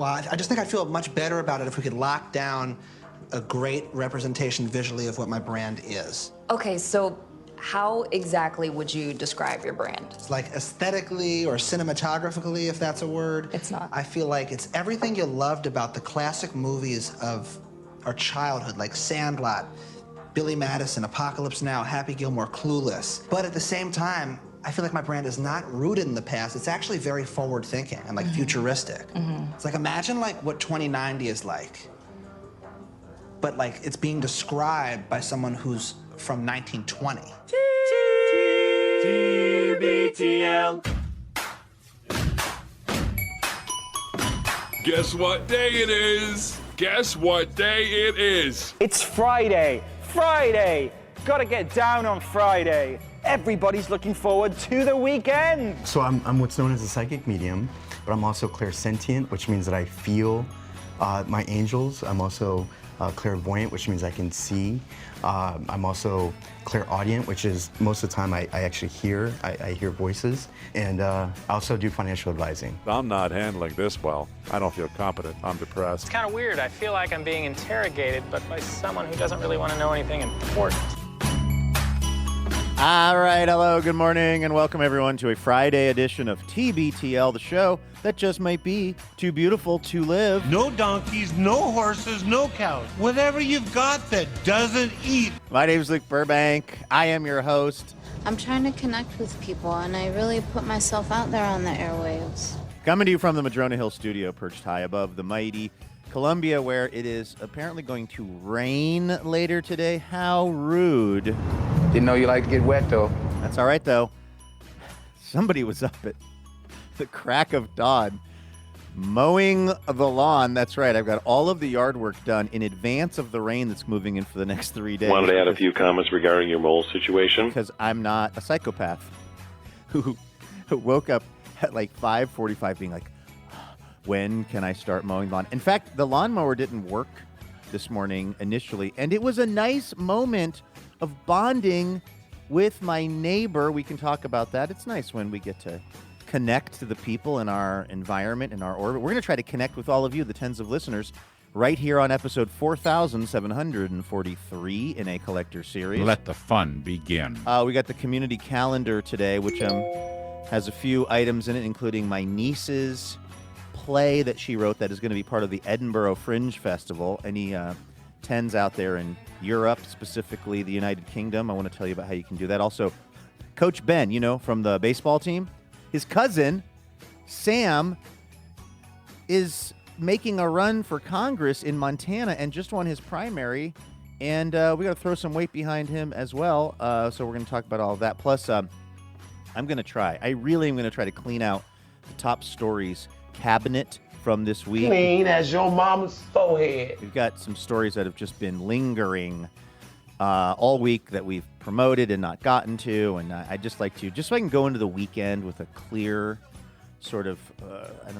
Well, I just think I'd feel much better about it if we could lock down a great representation visually of what my brand is. Okay, so how exactly would you describe your brand? It's like aesthetically or cinematographically, if that's a word. It's not. I feel like it's everything you loved about the classic movies of our childhood, like Sandlot, Billy Madison, Apocalypse Now, Happy Gilmore, Clueless. But at the same time, I feel like my brand is not rooted in the past. It's actually very forward-thinking and like futuristic. It's like, imagine like what 2090 is like, but like it's being described by someone who's from 1920. TBTL. Guess what day it is? Guess what day it is? It's Friday. Friday. Gotta get down on Friday. Everybody's looking forward to the weekend. So I'm what's known as a psychic medium, but I'm also clairsentient, which means that I feel my angels. I'm also clairvoyant, which means I can see. I'm also clairaudient, which is most of the time I actually hear. I hear voices. And I also do financial advising. I'm not handling this well. I don't feel competent. I'm depressed. It's kind of weird. I feel like I'm being interrogated, but by someone who doesn't really want to know anything important. All right, hello, good morning, and welcome everyone to a Friday edition of TBTL, the show that just might be too beautiful to live. No donkeys, no horses, no cows. Whatever you've got that doesn't eat. My name is Luke Burbank. I am your host. I'm trying to connect with people, and I really put myself out there on the airwaves. Coming to you from the Madrona Hill studio, perched high above the mighty Columbia, where it is apparently going to rain later today. How rude. Didn't know you like to get wet, though. That's all right, though. Somebody was up at the crack of dawn mowing the lawn. That's right. I've got all of the yard work done in advance of the rain that's moving in for the next 3 days. Wanted to add a few comments regarding your mole situation. Because I'm not a psychopath who woke up at like 5:45 being like, when can I start mowing the lawn? In fact, the lawnmower didn't work this morning initially, and it was a nice moment of bonding with my neighbor. We can talk about that. It's nice when we get to connect to the people in our environment, in our orbit. We're going to try to connect with all of you, the tens of listeners, right here on episode 4743 in a collector series. Let the fun begin. We got the community calendar today, which has a few items in it, including my niece's play that she wrote that is going to be part of the Edinburgh Fringe Festival. Any tens out there in Europe, specifically the United Kingdom, I want to tell you about how you can do that. Also, Coach Ben, from the baseball team, his cousin, Sam, is making a run for Congress in Montana and just won his primary. And we got to throw some weight behind him as well. So we're going to talk about all of that. Plus, I really am going to try to clean out the top stories cabinet from this week. Clean as your mama's forehead. We've got some stories that have just been lingering all week that we've promoted and not gotten to, and I'd just like to, just so I can go into the weekend with a clear sort of,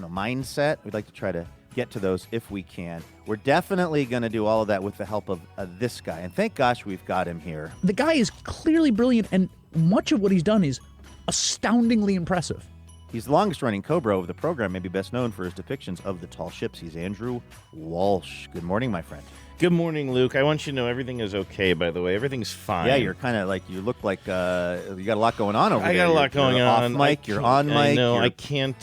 mindset, we'd like to try to get to those if we can. We're definitely going to do all of that with the help of this guy, and thank gosh we've got him here. The guy is clearly brilliant, and much of what he's done is astoundingly impressive. He's the longest-running Cobra of the program, maybe best known for his depictions of the tall ships. He's Andrew Walsh. Good morning, my friend. Good morning, Luke. I want you to know everything is okay, by the way. Everything's fine. Yeah, you're kind of like, you look like you got a lot going on over there. I got a lot going on. Off mic, you're on mic. I know. I can't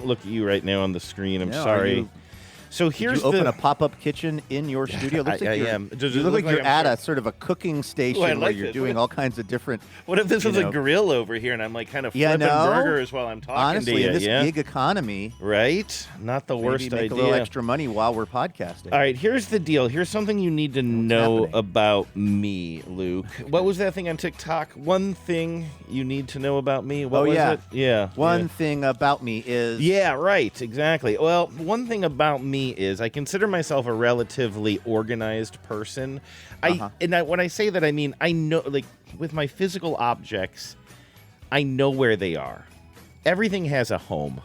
look at you right now on the screen. I'm sorry. So here's Did you open a pop-up kitchen in your studio? Looks like I am. You look like you're at a sort of a cooking station where you're doing all kinds of different. What if this was a grill over here and I'm like kind of flipping burgers while I'm talking Honestly, to you? in this gig economy, right? Not the worst idea. Make a little extra money while we're podcasting. All right, here's the deal. Here's something you need to know about me, Luke. What was that thing on TikTok? One thing you need to know about me. What was it? Yeah. One thing about me is. Yeah, right. Exactly. Well, one thing about me is I consider myself a relatively organized person. When I say that, I mean I know, like with my physical objects, I know where they are. Everything has a home,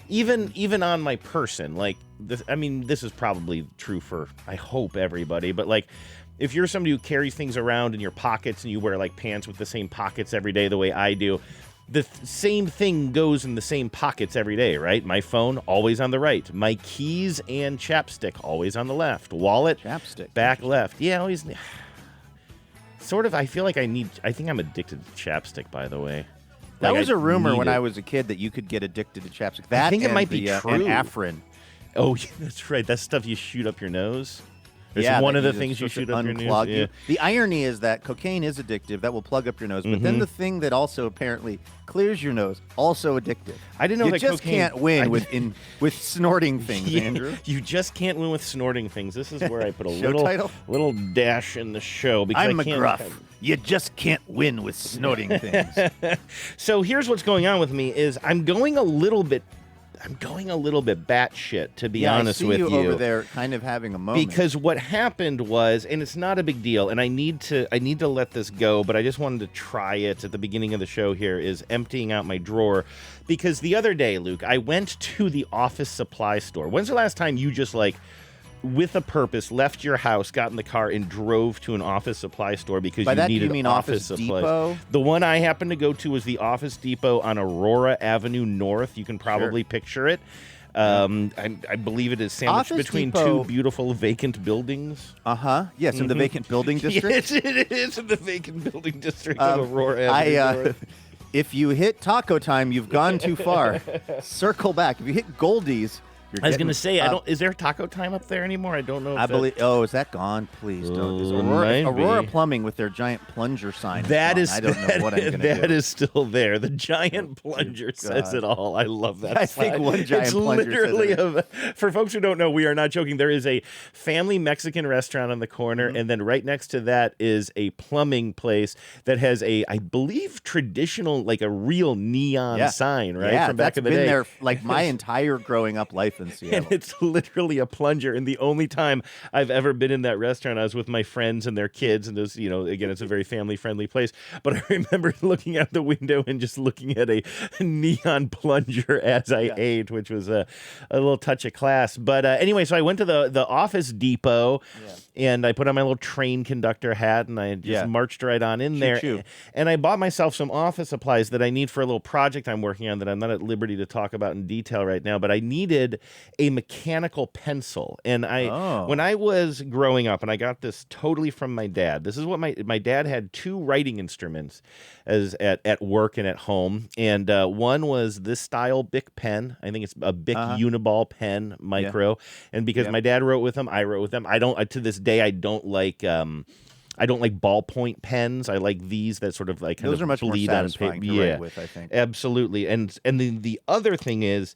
even on my person. Like this, I mean, this is probably true for, I hope, everybody. But like, if you're somebody who carries things around in your pockets and you wear like pants with the same pockets every day the way I do, the same thing goes in the same pockets every day, right? My phone, always on the right. My keys and chapstick, always on the left. Wallet, chapstick, back left. Yeah, always. Sort of, I feel like I think I'm addicted to chapstick, by the way. That Like, was a rumor when it. I was a kid that you could get addicted to chapstick. That I think it and might be the, true. And Afrin. Oh, yeah, that's right. That's stuff you shoot up your nose. There's Yeah, one that of the it's things you supposed shoot to up your unclog nose. you. Yeah. The irony is that cocaine is addictive. That will plug up your nose. But then the thing that also apparently clears your nose, also addictive. I didn't know you that just cocaine- can't win with snorting things, Yeah, Andrew. You just can't win with snorting things. This is where I put a Show title? little dash in the show because I'm I can't. McGruff. You just can't win with snorting things. So here's what's going on with me: is I'm going a little bit batshit, to be honest I see with you over there, kind of having a moment. Because what happened was, and it's not a big deal, and I need to let this go, but I just wanted to try it at the beginning of the show here, is emptying out my drawer. Because the other day, Luke, I went to the office supply store. When's the last time you just, like, with a purpose, left your house, got in the car, and drove to an office supply store because By you that, needed you mean office Office supplies? Depot? The one I happened to go to was the Office Depot on Aurora Avenue North. You can probably picture it. I believe it is sandwiched Office between Depot- two beautiful vacant buildings. Yes, in the vacant building district. Yes, it is in the vacant building district of Aurora Avenue North. If you hit taco time, you've gone too far. Circle back. If you hit Goldie's, you're I was going getting to say, up. is there taco time up there anymore? I don't know. If I believe. Oh, is that gone? Please don't. Is might Aurora be. Plumbing with their giant plunger sign. That gone. is. I don't know what I'm going to do. That is still there. The giant plunger says it all. I love that. I think sign. one giant it's plunger literally says for folks who don't know, we are not joking. There is a family Mexican restaurant on the corner, and then right next to that is a plumbing place that has I believe, traditional, like a real neon sign, right? Yeah, from back that's in the been day. there like my entire growing up life in Seattle. And it's literally a plunger. And the only time I've ever been in that restaurant, I was with my friends and their kids. And those, again, it's a very family-friendly place. But I remember looking out the window and just looking at a neon plunger as I ate, which was a little touch of class. But anyway, so I went to the Office Depot, and I put on my little train conductor hat, and I just marched right on in there. Choo-choo. And I bought myself some office supplies that I need for a little project I'm working on that I'm not at liberty to talk about in detail right now. But I needed a mechanical pencil. And when I was growing up, and I got this totally from my dad. This is what my dad had two writing instruments at work and at home. And one was this style Bic pen. I think it's a Bic Uniball pen micro. And because my dad wrote with them, I wrote with them. To this day, I don't like ballpoint pens. I like these that sort of like kind Those of are much more bleed on satisfying paper. to write with, I think. Absolutely. And the other thing is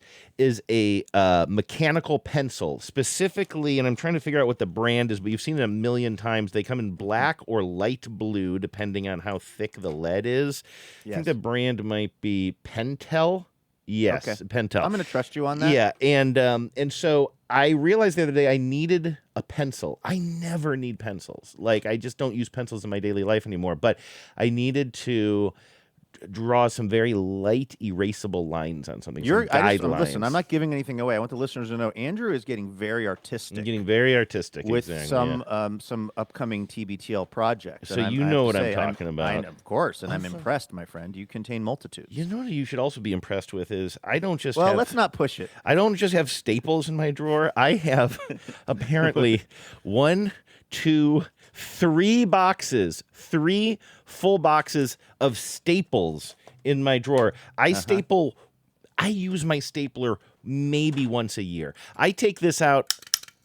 a mechanical pencil specifically, and I'm trying to figure out what the brand is, but you've seen it a million times. They come in black or light blue, depending on how thick the lead is. I think the brand might be Pentel. Yes, Okay. Pentel. I'm going to trust you on that. Yeah, and so I realized the other day I needed a pencil. I never need pencils. Like, I just don't use pencils in my daily life anymore. But I needed to draw some very light erasable lines on something. Guidelines. Listen, I'm not giving anything away. I want the listeners to know Andrew is getting very artistic. I'm getting very artistic with exactly, some upcoming TBTL projects. So And you I have know to what I'm say, talking about. of course, and I'm impressed, my friend. You contain multitudes. You know what you should also be impressed with is I don't just let's not push it. I don't just have staples in my drawer. I have apparently 1, 2, 3 boxes, 3 full boxes of staples in my drawer. I use my stapler maybe once a year. I take this out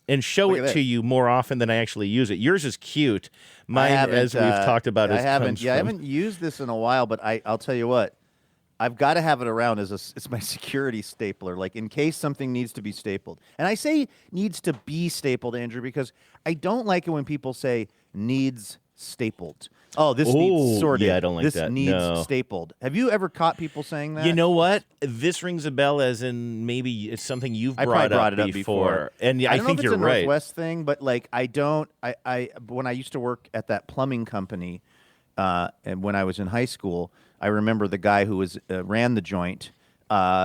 and show it to you more often than I actually use it. Yours is cute. Mine, as we've talked about, I haven't used this in a while, but I'll tell you what. I've got to have it around it's my security stapler, like in case something needs to be stapled. And I say needs to be stapled, Andrew, because I don't like it when people say needs stapled. Oh, this needs sorted. Yeah, I don't like this that. needs stapled. Have you ever caught people saying that? You know what? This rings a bell, as in maybe it's something you've brought it up before. And I think don't know if you're it's a right. Northwest thing, but like when I used to work at that plumbing company, and when I was in high school, I remember the guy who ran the joint.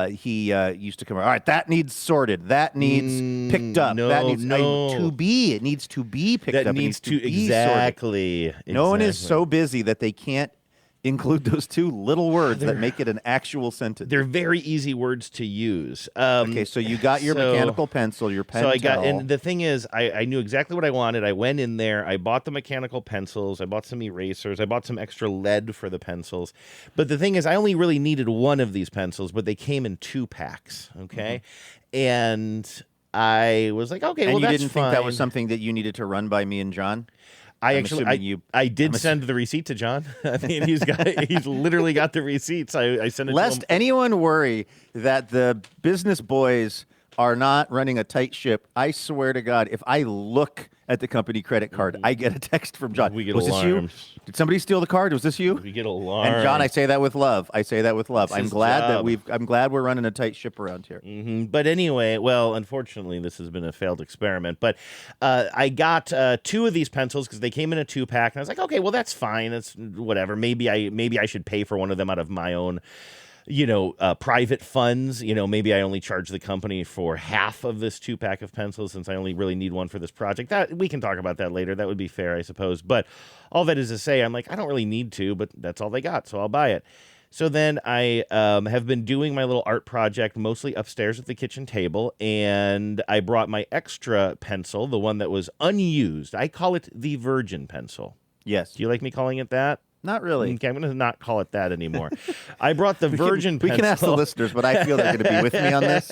He used to come. All right, that needs sorted. That needs picked up. That needs to be. It needs to be picked up. That needs to be exactly. sorted. No one is so busy that they can't include those two little words that make it an actual sentence. They're very easy words to use. Okay, so you got your mechanical pencil, your pen. So I got, and the thing is, I knew exactly what I wanted. I went in there, I bought the mechanical pencils, I bought some erasers, I bought some extra lead for the pencils. But the thing is, I only really needed one of these pencils, but they came in 2 packs, okay? And I was like, okay, and well, you that's didn't fine. think that was something that you needed to run by me and John? I did send the receipt to John. I mean, he's literally got the receipts. I sent it Lest to him. anyone worry that the business boys are not running a tight ship, I swear to God, if I look at the company credit card, I get a text from John. We get Was alarms. this you? Did somebody steal the card? Was this you? We get alarms. And John, I say that with love. I'm his glad job. that I'm glad we're running a tight ship around here. But anyway, well, unfortunately, this has been a failed experiment. But I got 2 of these pencils because they came in a 2-pack, and I was like, okay, well, that's fine. That's whatever. Maybe I should pay for one of them out of my own, private funds. Maybe I only charge the company for half of this 2-pack of pencils since I only really need one for this project. That we can talk about that later. That would be fair, I suppose. But all that is to say, I'm like, I don't really need to, but that's all they got, so I'll buy it. So then I have been doing my little art project mostly upstairs at the kitchen table, and I brought my extra pencil, the one that was unused. I call it the virgin pencil. Yes. Do you like me calling it that? Not really. Okay, I'm going to not call it that anymore. I brought the virgin pencil. We can ask the listeners, but I feel they're going to be with me on this.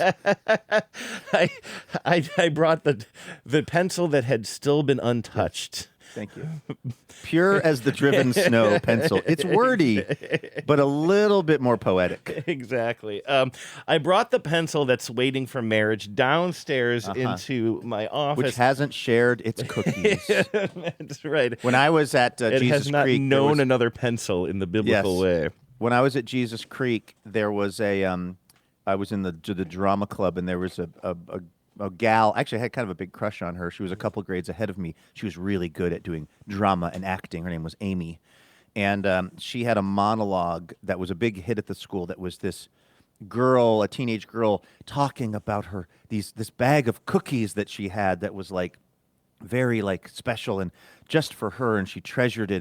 I brought the pencil that had still been untouched. Thank you. Pure as the driven snow pencil. It's wordy, but a little bit more poetic. Exactly. I brought the pencil that's waiting for marriage downstairs into my office. Which hasn't shared its cookies. That's right. When I was at it Jesus has not Creek, known another pencil in the biblical way. When I was at Jesus Creek, there was I was in the drama club, and there was a gal. Actually, I had kind of a big crush on her. She was a couple grades ahead of me. She was really good at doing drama and acting. Her name was Amy. And she had a monologue that was a big hit at the school that was this girl, a teenage girl, talking about this bag of cookies that she had that was very special and just for her, and she treasured it,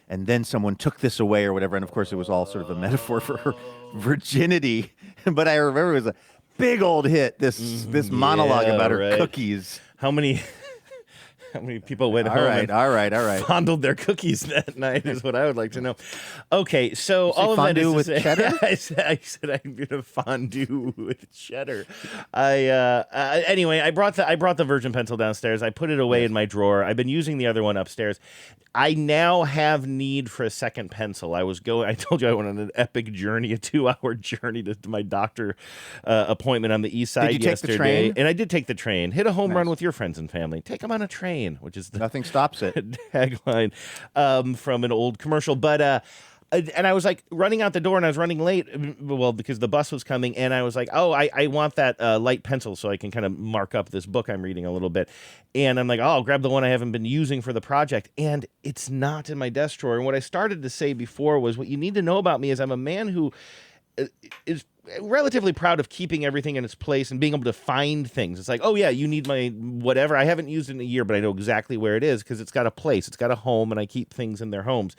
and then someone took this away or whatever. And of course, it was all sort of a metaphor for her virginity. But I remember it was a big old hit, this monologue about her cookies. How many people went home and fondled their cookies that night is what I would like to know. Okay, so all of that is with to say, cheddar? I said I'm going to fondue with cheddar. Anyway, I brought the virgin pencil downstairs. I put it away in my drawer. I've been using the other one upstairs. I now have need for a second pencil. I told you I went on an epic journey, a 2-hour journey to my doctor appointment on the east side Did you yesterday. take the train? And I did take the train. Hit a home run with your friends and family. Take them on a train, which is the nothing stops it tagline from an old commercial. But and I was running out the door, and I was running late, well, because the bus was coming, and I was like, oh, I want that light pencil so I can kind of mark up this book I'm reading a little bit. And I'm like, oh, I'll grab the one I haven't been using for the project. And it's not in my desk drawer. And what I started to say before was, what you need to know about me is I'm a man who is relatively proud of keeping everything in its place and being able to find things. It's like, oh yeah, you need my whatever. I haven't used it in a year, but I know exactly where it is because it's got a place, it's got a home, and I keep things in their homes.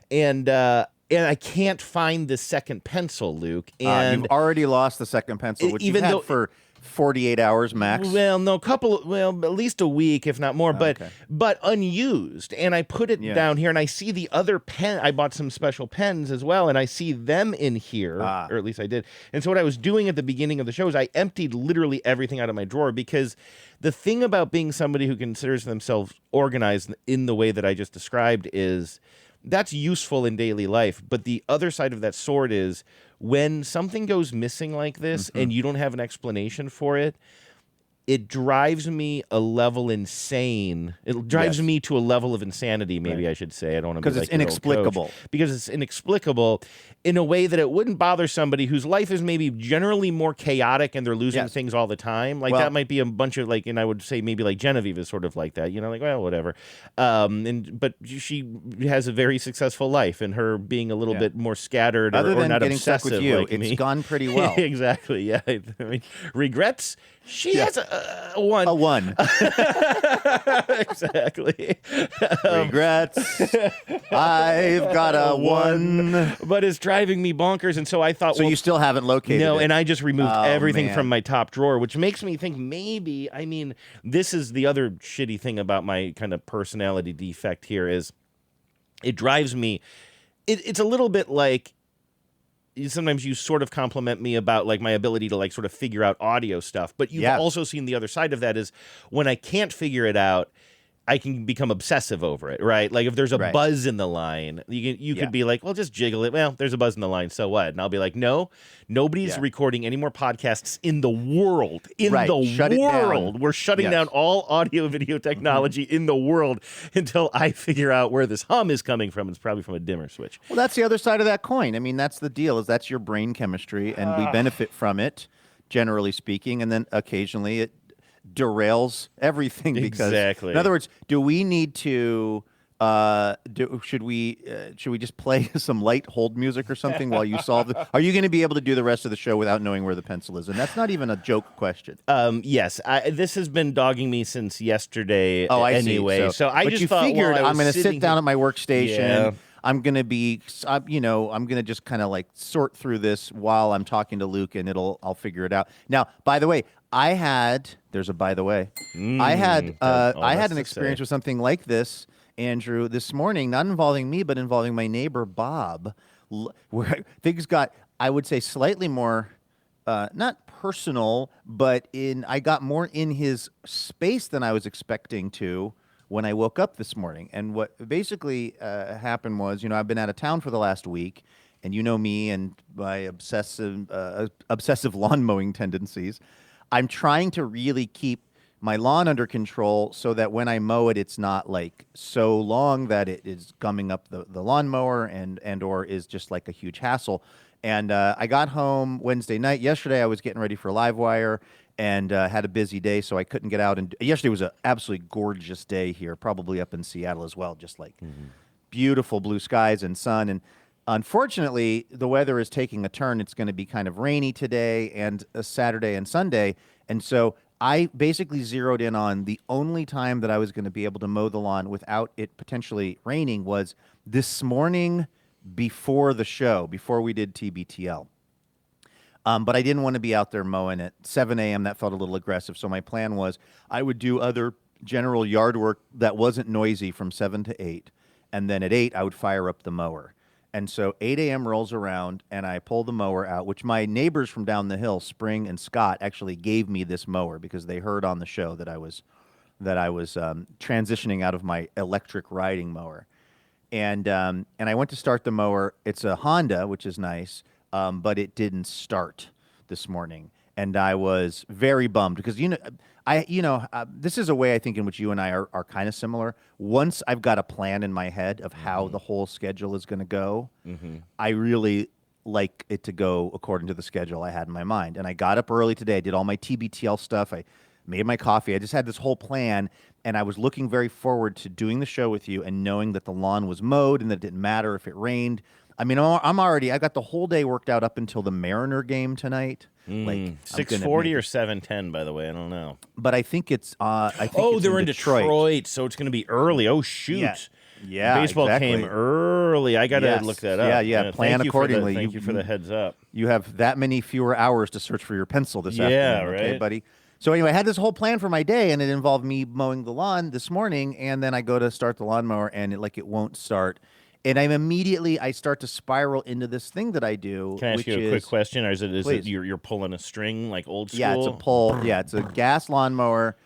And I can't find the second pencil, Luke. And you've already lost the second pencil, which even you've had though for 48 hours max. Well, no, at least a week, if not more, but unused. And I put it down here, and I see the other pen. I bought some special pens as well, and I see them in here, or at least I did. And so what I was doing at the beginning of the show is I emptied literally everything out of my drawer, because the thing about being somebody who considers themselves organized in the way that I just described is that's useful in daily life. But the other side of that sword is when something goes missing like this and you don't have an explanation for it, it drives me a level insane. It drives me to a level of insanity, maybe I should say. I don't want to be like it's inexplicable. Because it's inexplicable in a way that it wouldn't bother somebody whose life is maybe generally more chaotic and they're losing things all the time. Like that might be a bunch of and I would say maybe like Genevieve is sort of like that, well, whatever. But she has a very successful life, and her being a little bit more scattered Other or than not getting obsessive stuck with you, like it's me. gone pretty well. Exactly. Yeah. I mean, regrets. She has 1. A 1. Exactly. Regrets. I've got a 1. But it's driving me bonkers, and so I thought, So you still haven't located no, it? and I just removed everything man. from my top drawer, which makes me think maybe, I mean, this is the other shitty thing about my kind of personality defect here is it drives me, it's a little bit like, sometimes you sort of compliment me about like my ability to like sort of figure out audio stuff, but you've also seen the other side of that is when I can't figure it out, I can become obsessive over it, right? Like if there's a buzz in the line, you could be like, well, just jiggle it. Well, there's a buzz in the line, so what? And I'll be like, no, nobody's recording any more podcasts in the world. Shut it down. We're shutting down all audio video technology in the world until I figure out where this hum is coming from. It's probably from a dimmer switch. Well, that's the other side of that coin. I mean, that's the deal, is that's your brain chemistry, and we benefit from it, generally speaking, and then occasionally it derails everything because in other words, do we need to should we just play some light hold music or something while you solve it? Are you going to be able to do the rest of the show without knowing where the pencil is? And that's not even a joke question. Yes, this has been dogging me since yesterday. Oh, I anyway. see. So I but just you thought figured I'm going to sit down at my workstation. Yeah. I'm going to be, I'm going to just kind of like sort through this while I'm talking to Luke, and I'll figure it out. Now, by the way, there's a by the way. I had an experience with something like this, Andrew, this morning, not involving me, but involving my neighbor, Bob, where things got, I would say, slightly more, not personal, but I got more in his space than I was expecting to when I woke up this morning. And what basically happened was, I've been out of town for the last week, and you know me and my obsessive lawn mowing tendencies. I'm trying to really keep my lawn under control so that when I mow it, it's not like so long that it is gumming up the lawnmower and or is just like a huge hassle. And I got home Wednesday night. Yesterday, I was getting ready for Livewire and had a busy day, so I couldn't get out. And yesterday was an absolutely gorgeous day here, probably up in Seattle as well, just like beautiful blue skies and sun. And unfortunately, the weather is taking a turn. It's going to be kind of rainy today and Saturday and Sunday. And so I basically zeroed in on the only time that I was going to be able to mow the lawn without it potentially raining was this morning before the show, before we did TBTL. But I didn't want to be out there mowing at 7 a.m. That felt a little aggressive. So my plan was I would do other general yard work that wasn't noisy from 7 to 8. And then at 8, I would fire up the mower. And so 8 a.m. rolls around, and I pull the mower out, which my neighbors from down the hill, Spring and Scott, actually gave me this mower because they heard on the show that I was transitioning out of my electric riding mower. And I went to start the mower. It's a Honda, which is nice, but it didn't start this morning. And I was very bummed because, this is a way I think in which you and I are kind of similar. Once I've got a plan in my head of how the whole schedule is going to go, I really like it to go according to the schedule I had in my mind. And I got up early today. I did all my TBTL stuff. I made my coffee. I just had this whole plan, and I was looking very forward to doing the show with you and knowing that the lawn was mowed and that it didn't matter if it rained. I mean, I got the whole day worked out up until the Mariner game tonight. Like 6:40 or 7:10, by the way. I don't know. But I think it's. They're in Detroit, so it's going to be early. Oh shoot! Yeah, baseball exactly. came early. I got to look that up. Yeah. Plan accordingly. Thank you for the heads up. You have that many fewer hours to search for your pencil this afternoon. Right, okay, buddy. So anyway, I had this whole plan for my day, and it involved me mowing the lawn this morning, and then I go to start the lawnmower, and it won't start. And I start to spiral into this thing that I do. Can I ask you a quick question? Or is it you're pulling a string like old school? Yeah, it's a pull. Yeah, it's a gas lawnmower.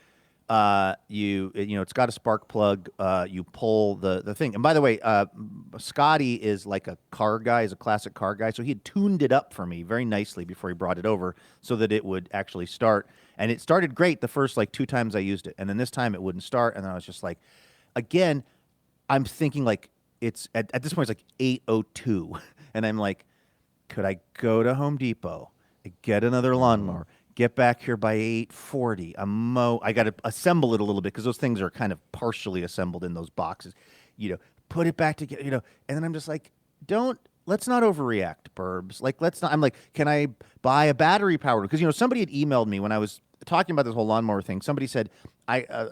It's got a spark plug. You pull the thing. And by the way, Scotty is like a car guy. He's a classic car guy. So he had tuned it up for me very nicely before he brought it over so that it would actually start. And it started great the first 2 times I used it. And then this time it wouldn't start. And then I was just like, again, I'm thinking it's at this point, it's 8:02. And I'm like, could I go to Home Depot, get another lawnmower, get back here by 8:40? I got to assemble it a little bit because those things are kind of partially assembled in those boxes. Put it back together, and then I'm just like, let's not overreact, Burbs. Let's not. I'm like, can I buy a battery powered? Because somebody had emailed me when I was talking about this whole lawnmower thing, somebody said,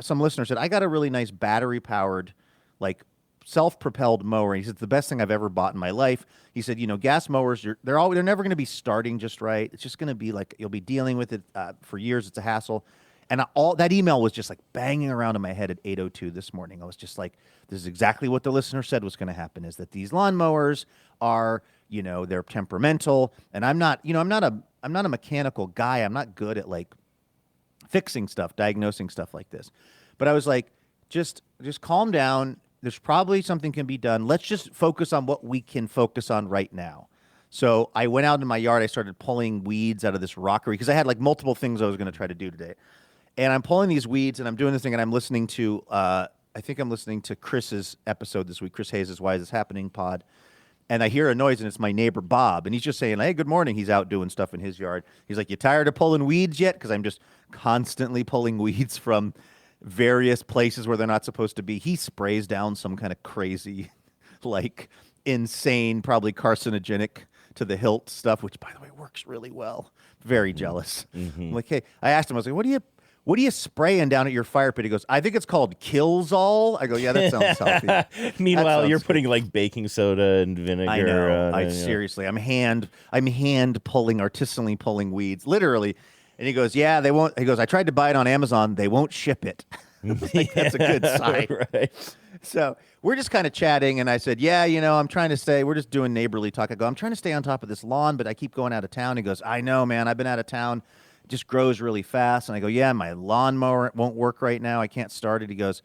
some listener said, I got a really nice battery-powered, like, self-propelled mower. He said, it's the best thing I've ever bought in my life. He said, gas mowers, they're never going to be starting just right. It's just going to be like, you'll be dealing with it for years. It's a hassle. And all that email was just like banging around in my head at 8:02 this morning. I was just like, this is exactly what the listener said was going to happen, is that these lawnmowers are, they're temperamental. And I'm not a mechanical guy. I'm not good at like fixing stuff, diagnosing stuff like this. But I was like, just calm down. There's probably something can be done. Let's just focus on what we can focus on right now. So I went out in my yard. I started pulling weeds out of this rockery because I had like multiple things I was going to try to do today. And I'm pulling these weeds, and I'm doing this thing, and I'm listening to, I think I'm listening to Chris's episode this week, Chris Hayes' Why Is This Happening pod. And I hear a noise, and it's my neighbor, Bob. And he's just saying, hey, good morning. He's out doing stuff in his yard. He's like, you tired of pulling weeds yet? Because I'm just constantly pulling weeds from various places where they're not supposed to be. He sprays down some kind of crazy, like insane, probably carcinogenic to the hilt stuff, which, by the way, works really well. Very jealous. I'm like, hey, I asked him, I was like, what are you spraying down at your fire pit? He goes, I think it's called Killzall. I go, yeah, that sounds healthy. Meanwhile, you're putting like baking soda and vinegar. I know. Seriously, I'm hand pulling, artisanally pulling weeds, literally. And he goes, yeah, they won't. He goes, I tried to buy it on Amazon. They won't ship it. Like, that's a good sign. Right. So we're just kind of chatting, and I said, yeah, I'm trying to stay. We're just doing neighborly talk. I go, I'm trying to stay on top of this lawn, but I keep going out of town. He goes, I know, man. I've been out of town. It just grows really fast. And I go, yeah, my lawnmower won't work right now. I can't start it. He goes,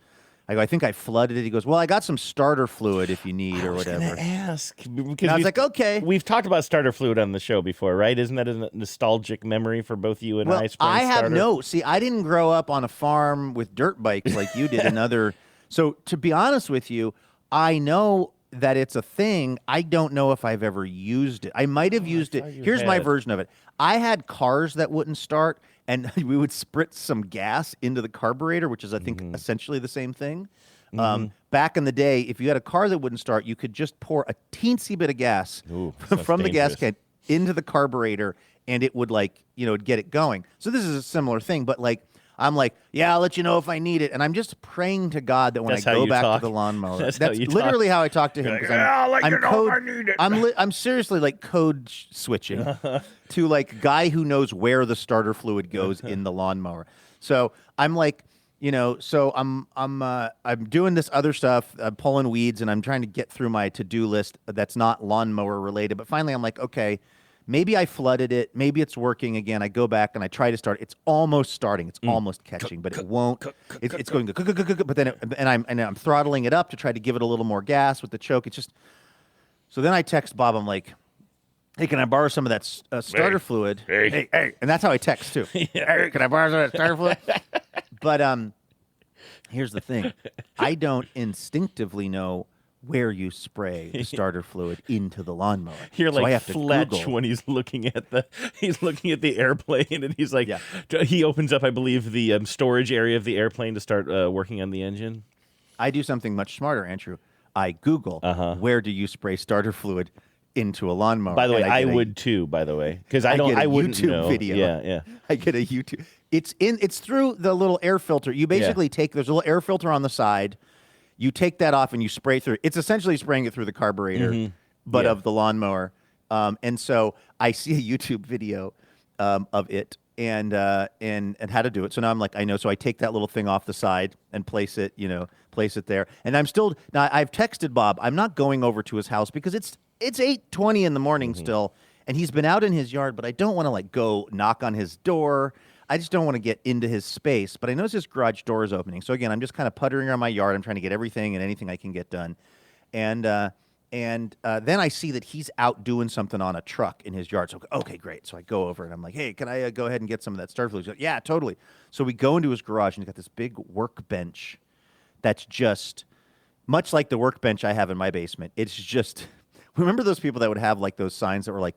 I think I flooded it. He goes, well, I got some starter fluid if you need or whatever. I was going to ask. And I was like, okay. We've talked about starter fluid on the show before, right? Isn't that a nostalgic memory for both you and I? I have See, I didn't grow up on a farm with dirt bikes like you did. So to be honest with you, I know that it's a thing. I don't know if I've ever used it. I might have used it. Here's my version of it. I had cars that wouldn't start, and we would spritz some gas into the carburetor, which is, I think, essentially the same thing. Back in the day, if you had a car that wouldn't start, you could just pour a teensy bit of gas from the gas can into the carburetor, and it would, it'd get it going. So this is a similar thing, but, I'm like, yeah, I'll let you know if I need it. And I'm just praying to God that when I go back to the lawnmower, that's literally how I talk to him. Because I'll let you know if I need it. I'm seriously code switching to guy who knows where the starter fluid goes in the lawnmower. So I'm I'm doing this other stuff, pulling weeds, and I'm trying to get through my to-do list that's not lawnmower related. But finally, I'm like, okay. Maybe I flooded it. Maybe it's working again. I go back and I try to start. It's almost starting. It's almost catching, but it won't. It's going. But then, I'm throttling it up to try to give it a little more gas with the choke. It's just. So then I text Bob. I'm like, hey, can I borrow some of that starter fluid? Hey, and that's how I text too. Hey, can I borrow some of that starter fluid? But here's the thing. I don't instinctively know where you spray the starter fluid into the lawnmower. You're so like I have to Fletch Google. when he's looking at the airplane, and he's like, he opens up, I believe, the storage area of the airplane to start working on the engine. I do something much smarter, Andrew. I Google where do you spray starter fluid into a lawnmower. By the way, I would too. By the way, because I wouldn't YouTube know. video. Yeah. I get a YouTube. It's through the little air filter. You basically there's a little air filter on the side. You take that off and you spray through. It's essentially spraying it through the carburetor, but of the lawnmower. And so I see a YouTube video of it and how to do it. So now I'm like, I know. So I take that little thing off the side and place it there. And I'm still now. I've texted Bob. I'm not going over to his house because it's 8:20 in the morning still, and he's been out in his yard. But I don't want to go knock on his door. I just don't want to get into his space, but I notice his garage door is opening. So again, I'm just kind of puttering around my yard. I'm trying to get everything and anything I can get done. And then I see that he's out doing something on a truck in his yard. So, okay, great. So I go over and I'm like, hey, can I go ahead and get some of that starter fluid? He's like, yeah, totally. So we go into his garage and he's got this big workbench that's just much like the workbench I have in my basement. It's just, remember those people that would have those signs that were like,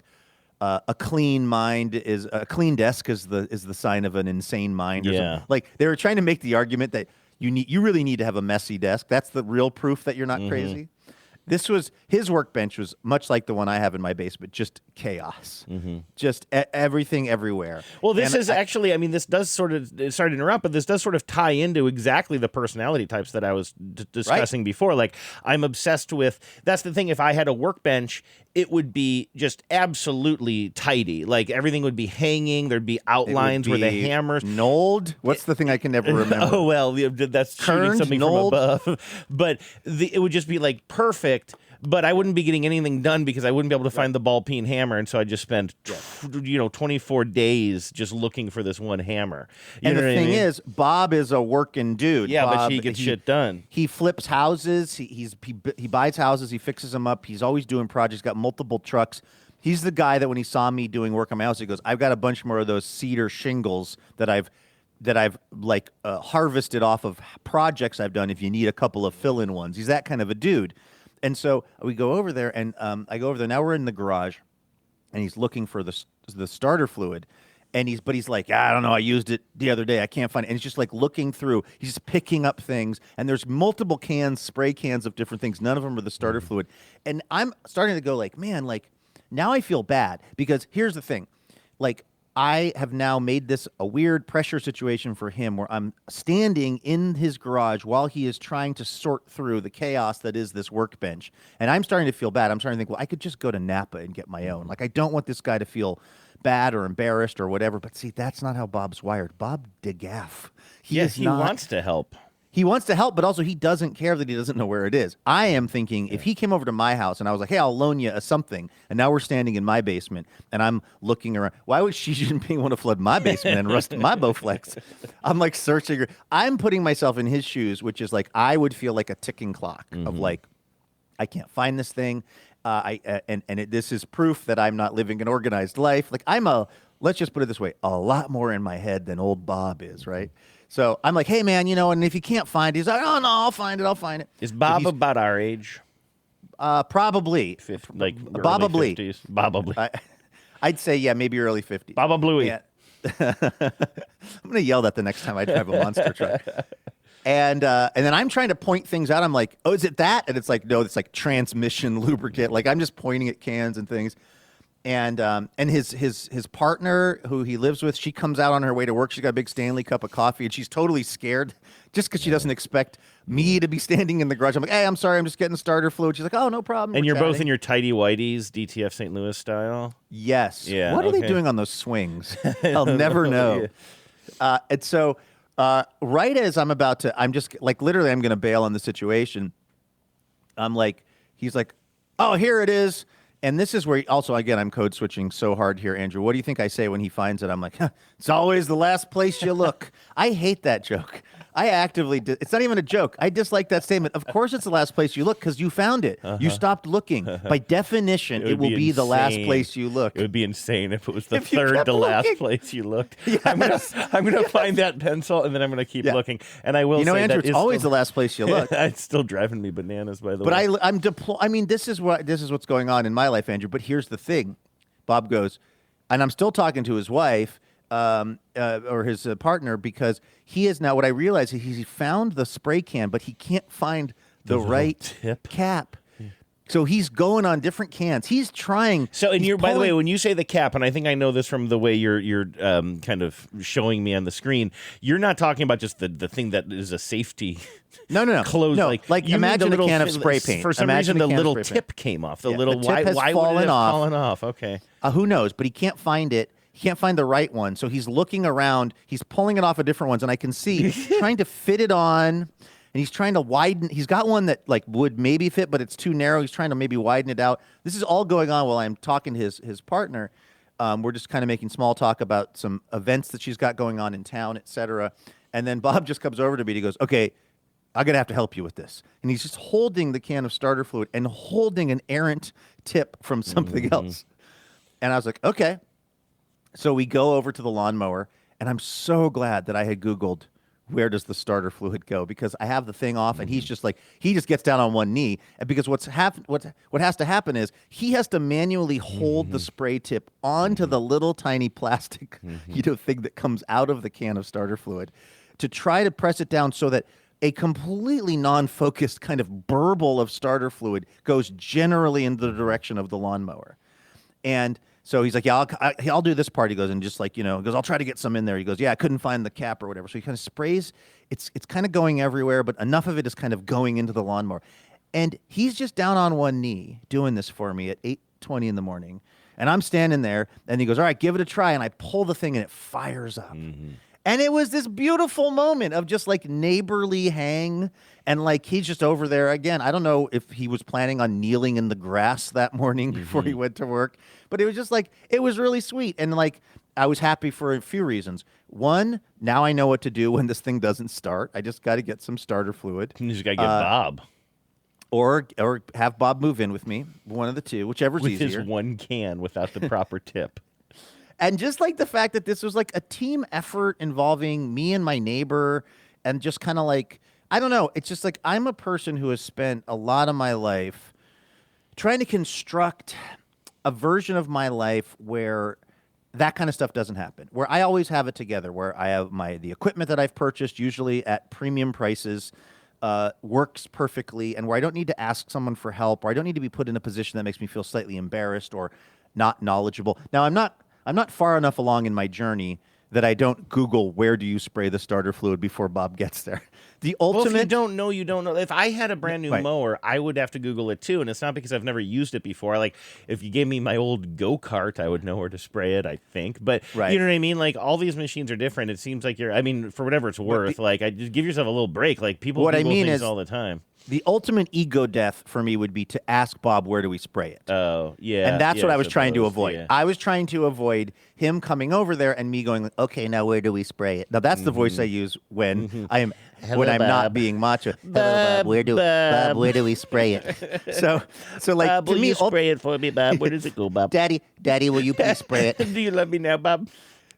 a clean desk is the sign of an insane mind. Or something. They were trying to make the argument that you really need to have a messy desk. That's the real proof that you're not crazy. his workbench was much like the one I have in my basement, just chaos, just everything everywhere. Well, this is actually, I mean, this does sort of, sorry to interrupt, but this does sort of tie into exactly the personality types that I was discussing before. Like, I'm obsessed with, that's the thing, if I had a workbench, it would be just absolutely tidy. Like, everything would be hanging, there'd be outlines where the hammers. Knolled? What's the thing I can never remember? Oh, well, that's shooting something from above. But it would just be, like, perfect. But I wouldn't be getting anything done because I wouldn't be able to find the ball peen hammer, and so I just spent 24 days just looking for this one hammer. And the thing is, Bob is a working dude. Yeah, Bob, but he gets shit done. He flips houses. He buys houses. He fixes them up. He's always doing projects. Got multiple trucks. He's the guy that when he saw me doing work on my house, he goes, "I've got a bunch more of those cedar shingles that I've harvested off of projects I've done. If you need a couple of fill-in ones." He's that kind of a dude. And so we go over there, and I go over there. Now we're in the garage, and he's looking for the starter fluid, and he's like, I don't know, I used it the other day, I can't find it. And he's just like looking through. He's just picking up things, and there's multiple cans, spray cans of different things. None of them are the starter fluid, and I'm starting to go like, man, like now I feel bad because here's the thing, like. I have now made this a weird pressure situation for him where I'm standing in his garage while he is trying to sort through the chaos that is this workbench. And I'm starting to feel bad. I'm starting to think, well, I could just go to Napa and get my own. Like, I don't want this guy to feel bad or embarrassed or whatever. But see, that's not how Bob's wired. Bob DeGaff. He wants to help. He wants to help, but also he doesn't care that he doesn't know where it is. I am thinking if he came over to my house and I was like, hey, I'll loan you something, and now we're standing in my basement and I'm looking around. Why would Xi Jinping want to flood my basement and rust my Bowflex? I'm like searching. I'm putting myself in his shoes, which is like I would feel like a ticking clock of like, I can't find this thing. This is proof that I'm not living an organized life. Like let's just put it this way, a lot more in my head than old Bob is, right? So I'm like, hey, man, and if you can't find it, he's like, oh, no, I'll find it. Is Bob about our age? Probably. Probably. 50s. Probably. I'd say, yeah, maybe early 50s. Baba Bluey. Yeah. I'm going to yell that the next time I drive a monster truck. And then I'm trying to point things out. I'm like, oh, is it that? And it's like, no, it's like transmission lubricant. Like I'm just pointing at cans and things. And his partner, who he lives with, she comes out on her way to work. She's got a big Stanley cup of coffee, and she's totally scared just because she doesn't expect me to be standing in the garage. I'm like, hey, I'm sorry, I'm just getting starter fluid. She's like, oh, no problem. And you're both in your tidy whiteys, DTF St. Louis style? Yes. Yeah. What are they doing on those swings? I'll never know. And so right as I'm about to, I'm just like, literally, I'm going to bail on the situation. I'm like, he's like, oh, here it is. And this is where, also, again, I'm code switching so hard here, Andrew. What do you think I say when he finds it? I'm like, it's always the last place you look. I hate that joke. I actively, it's not even a joke. I dislike that statement. Of course it's the last place you look because you found it. You stopped looking. By definition, it will be the last place you look. It would be insane if it was the third to last place you looked. Yes. I'm gonna find that pencil and then I'm gonna keep looking. And I will say Andrew, that it's always the last place you look. It's still driving me bananas, by the way. But I mean, this is what's going on in my life, Andrew. But here's the thing. Bob goes, and I'm still talking to his wife, or his partner, because he is now, what I realize is he found the spray can, but he can't find the right cap. So he's going on different cans. He's trying. So, and by the way, when you say the cap, and I think I know this from the way you're kind of showing me on the screen, you're not talking about just the thing that is a safety. No. Close. No, like imagine a can of spray paint. For some reason, the little tip came off. The little tip has why fallen would it have off. fallen off? Okay. Who knows? But he can't find it. He can't find the right one. So he's looking around. He's pulling it off of different ones, and I can see trying to fit it on. And he's trying to widen. He's got one that like would maybe fit, but it's too narrow. He's trying to maybe widen it out. This is all going on while I'm talking to his partner. We're just kind of making small talk about some events that she's got going on in town, etc. And then Bob just comes over to me and he goes, okay, I'm going to have to help you with this. And he's just holding the can of starter fluid and holding an errant tip from something else. And I was like, okay. So we go over to the lawnmower, and I'm so glad that I had Googled where does the starter fluid go, because I have the thing off, and he's just like, he just gets down on one knee, and because what has to happen is he has to manually hold the spray tip onto the little tiny plastic thing that comes out of the can of starter fluid to try to press it down so that a completely non-focused kind of burble of starter fluid goes generally in the direction of the lawnmower. And so he's like, yeah, I'll do this part. He goes, and just like, goes, I'll try to get some in there. He goes, yeah, I couldn't find the cap or whatever. So he kind of sprays. It's kind of going everywhere, but enough of it is kind of going into the lawnmower. And he's just down on one knee doing this for me at 8:20 in the morning. And I'm standing there, and he goes, all right, give it a try. And I pull the thing, and it fires up. Mm-hmm. And it was this beautiful moment of just like neighborly hang. And like he's just over there again. I don't know if he was planning on kneeling in the grass that morning before he went to work. But it was just like, it was really sweet. And like, I was happy for a few reasons. One, now I know what to do when this thing doesn't start. I just got to get some starter fluid. You just got to get Bob. Or have Bob move in with me. One of the two, whichever's with easier. With his one can without the proper tip. And just like the fact that this was like a team effort involving me and my neighbor and just kind of like, I don't know. It's just like I'm a person who has spent a lot of my life trying to construct a version of my life where that kind of stuff doesn't happen, where I always have it together, where I have the equipment that I've purchased, usually at premium prices, works perfectly, and where I don't need to ask someone for help, or I don't need to be put in a position that makes me feel slightly embarrassed or not knowledgeable. Now, I'm not far enough along in my journey that I don't Google where do you spray the starter fluid before Bob gets there. The ultimate. Well, if you don't know, you don't know. If I had a brand new mower, I would have to Google it too, and it's not because I've never used it before. Like if you gave me my old go-kart, I would know where to spray it. I think, but you know what I mean. Like all these machines are different. It seems like for whatever it's worth. Like I just give yourself a little break. Like people Google things all the time. The ultimate ego death for me would be to ask Bob, where do we spray it? Oh, yeah. And that's what I was trying to avoid. Yeah. I was trying to avoid him coming over there and me going, okay, now where do we spray it? Now, that's the voice I use when I'm not being macho. Hello, Bob, where do we spray it? So like, Bob, to will me, you spray it for me, Bob? Where does it go, Bob? Daddy, will you please spray it? Do you love me now, Bob?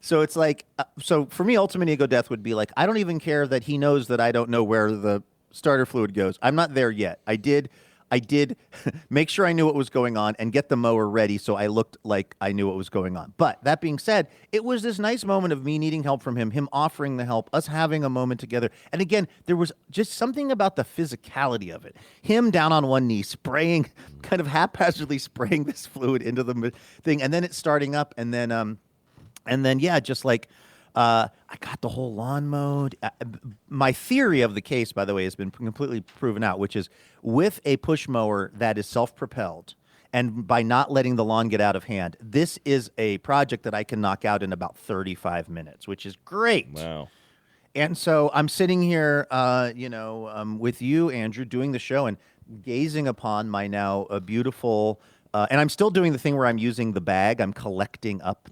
So it's like, so for me, ultimate ego death would be like, I don't even care that he knows that I don't know where the starter fluid goes. I'm not there yet. I did make sure I knew what was going on and get the mower ready so I looked like I knew what was going on. But that being said, it was this nice moment of me needing help from him offering the help, us having a moment together. And again, there was just something about the physicality of it. Him down on one knee, spraying, kind of haphazardly spraying this fluid into the thing, and then it starting up, and then yeah, just like I got the whole lawn mowed. My theory of the case, by the way, has been completely proven out, which is with a push mower that is self-propelled and by not letting the lawn get out of hand, this is a project that I can knock out in about 35 minutes, which is great. Wow. And so I'm sitting here, with you, Andrew, doing the show and gazing upon my now beautiful... and I'm still doing the thing where I'm using the bag. I'm collecting up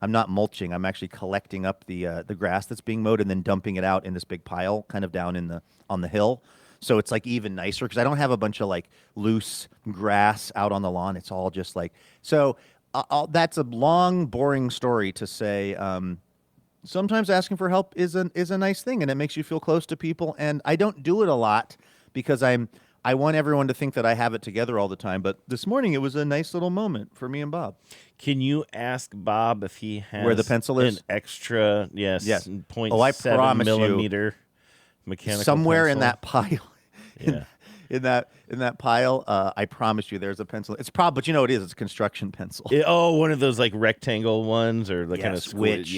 I'm not mulching. I'm actually collecting up the grass that's being mowed and then dumping it out in this big pile kind of down on the hill. So it's like even nicer because I don't have a bunch of like loose grass out on the lawn. It's all just like, so that's a long, boring story to say, sometimes asking for help is a nice thing and it makes you feel close to people. And I don't do it a lot because I want everyone to think that I have it together all the time, but this morning it was a nice little moment for me and Bob. Can you ask Bob if he has where the pencil is? An extra, yes. 0.7 millimeter mechanical somewhere pencil? in that pile. Yeah. in that pile, I promise you, there's a pencil. It's but you know what it is? It's a construction pencil. One of those like rectangle ones, or like kind of which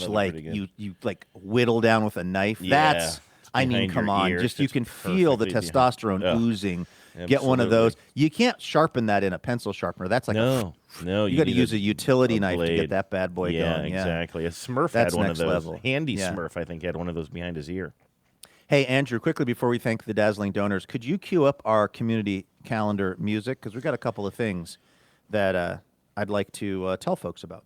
like you like whittle down with a knife. Yeah. That's. I mean, come on. Just you can feel the testosterone oozing. Absolutely. Get one of those. You can't sharpen that in a pencil sharpener. That's like no. You got to use a utility knife to get that bad boy going. Yeah, exactly. A Smurf That's had one next of those. level. Handy Smurf, I think, had one of those behind his ear. Hey, Andrew, quickly before we thank the dazzling donors, could you cue up our community calendar music? Because we've got a couple of things that I'd like to tell folks about.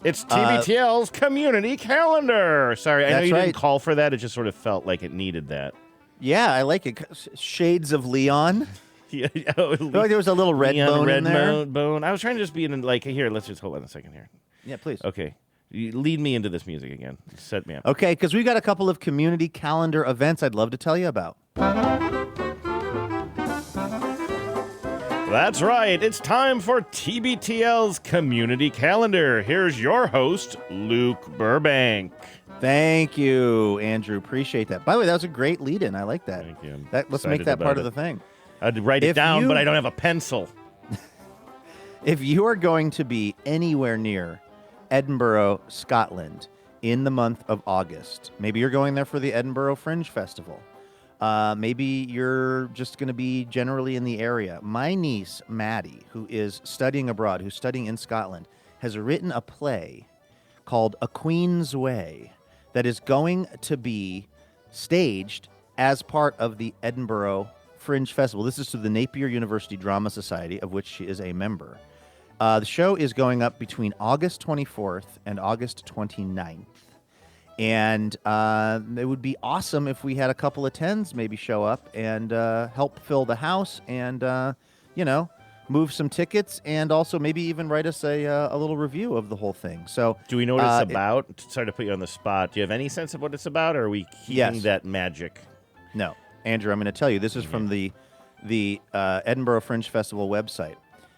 It's TBTL's community calendar. Sorry, I know you didn't call for that. It just sort of felt like it needed that. Yeah, I like it. Shades of Leon. Yeah, like there was a little red bone in there. Bone. I was trying to just be in like here. Let's just hold on a second here. Yeah, please. Okay, you lead me into this music again. Set me up. Okay, because we've got a couple of community calendar events I'd love to tell you about. Well, That's right. It's time for TBTL's Community Calendar. Here's your host, Luke Burbank. Thank you, Andrew. Appreciate that. By the way, that was a great lead-in. I like that. Thank you. Let's make that part of the thing. I'd write it down, but I don't have a pencil. If you are going to be anywhere near Edinburgh, Scotland, in the month of August, maybe you're going there for the Edinburgh Fringe Festival. Maybe you're just going to be generally in the area. My niece, Maddie, who is studying abroad, who's studying in Scotland, has written a play called A Queen's Way that is going to be staged as part of the Edinburgh Fringe Festival. This is to the Napier University Drama Society, of which she is a member. The show is going up between August 24th and August 29th. And it would be awesome if we had a couple of tens maybe show up and help fill the house and, move some tickets and also maybe even write us a little review of the whole thing. So, do we know what it's about? Sorry to put you on the spot. Do you have any sense of what it's about, or are we keeping that magic? No. Andrew, I'm going to tell you. This is from the Edinburgh Fringe Festival website.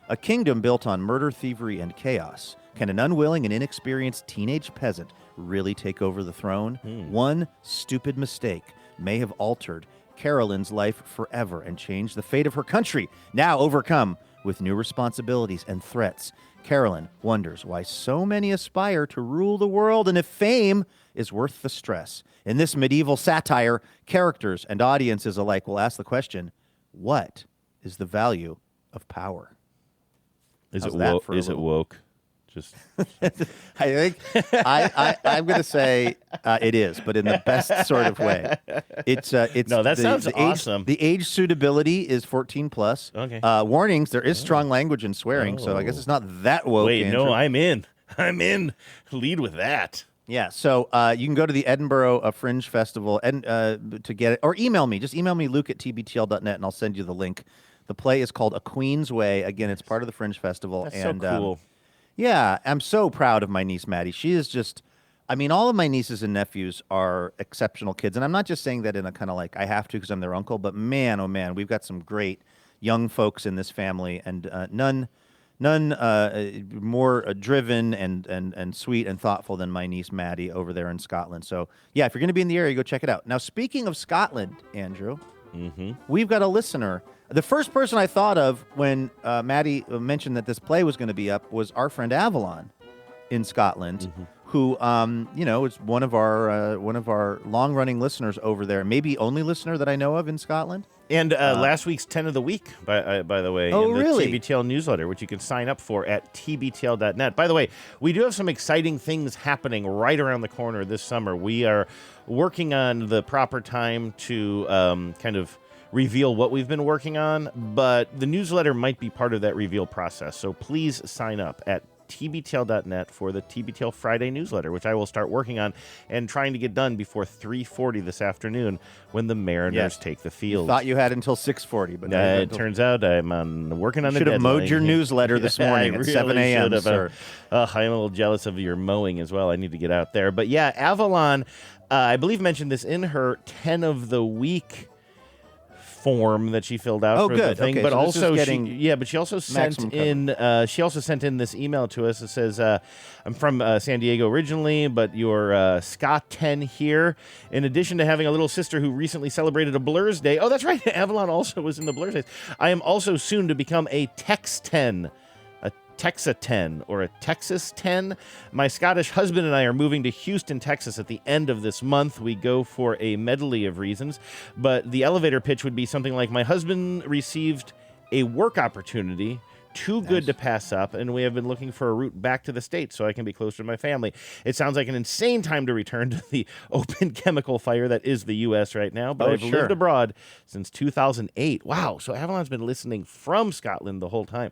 A kingdom built on murder, thievery, and chaos. Can an unwilling and inexperienced teenage peasant really take over the throne? One stupid mistake may have altered Carolyn's life forever and changed the fate of her country. Now overcome with new responsibilities and threats, Carolyn wonders why so many aspire to rule the world and if fame is worth the stress. In this medieval satire, characters and audiences alike will ask the question, what is the value of power? Is it woke? Just, I think I'm going to say it is, but in the best sort of way. It's no, that sounds awesome. The age suitability is 14 plus. Okay. Warnings: there is strong language and swearing, so I guess it's not that woke. Wait, Andrew. no, I'm in. Lead with that. Yeah, so you can go to the Edinburgh Fringe Festival and to get it, or email me. Just email me, Luke@tbtl.net, and I'll send you the link. The play is called A Queen's Way. Again, it's part of the Fringe Festival. That's and, so cool. Yeah, I'm so proud of my niece, Maddie. She is just, all of my nieces and nephews are exceptional kids. And I'm not just saying that in a kind of like, I have to because I'm their uncle, but man, oh man, we've got some great young folks in this family, and none more driven and sweet and thoughtful than my niece, Maddie, over there in Scotland. So yeah, if you're going to be in the area, go check it out. Now, speaking of Scotland, Andrew, we've got a listener. The first person I thought of when Maddie mentioned that this play was going to be up was our friend Avalon in Scotland, who is one of our long-running listeners over there, maybe only listener that I know of in Scotland. And last week's 10 of the week, by the way, in the really? TBTL newsletter, which you can sign up for at tbtl.net. By the way, we do have some exciting things happening right around the corner this summer. We are working on the proper time to kind of reveal what we've been working on, but the newsletter might be part of that reveal process. So please sign up at tbtl.net for the TBTL Friday newsletter, which I will start working on and trying to get done before 3:40 this afternoon when the Mariners take the field. Thought you had until 6:40, but it turns out I'm working on the deadline. deadline. Should have mowed your newsletter this morning at 7 a.m., sir. I'm a little jealous of your mowing as well. I need to get out there. But yeah, Avalon, I believe, mentioned this in her 10 of the week form that she filled out for the thing, okay, but so also she also sent in this email to us that says, I'm from San Diego originally, but you're Scott 10 here. In addition to having a little sister who recently celebrated a Blur's Day. Oh, that's right. Avalon also was in the Blur's Days. I am also soon to become a Tex 10. Texas 10 or a Texas 10. My Scottish husband and I are moving to Houston, Texas at the end of this month. We go for a medley of reasons, but the elevator pitch would be something like, my husband received a work opportunity too good to pass up, and we have been looking for a route back to the States so I can be closer to my family. It sounds like an insane time to return to the open chemical fire that is the U.S. right now, but I've lived abroad since 2008. Wow, so Avalon's been listening from Scotland the whole time.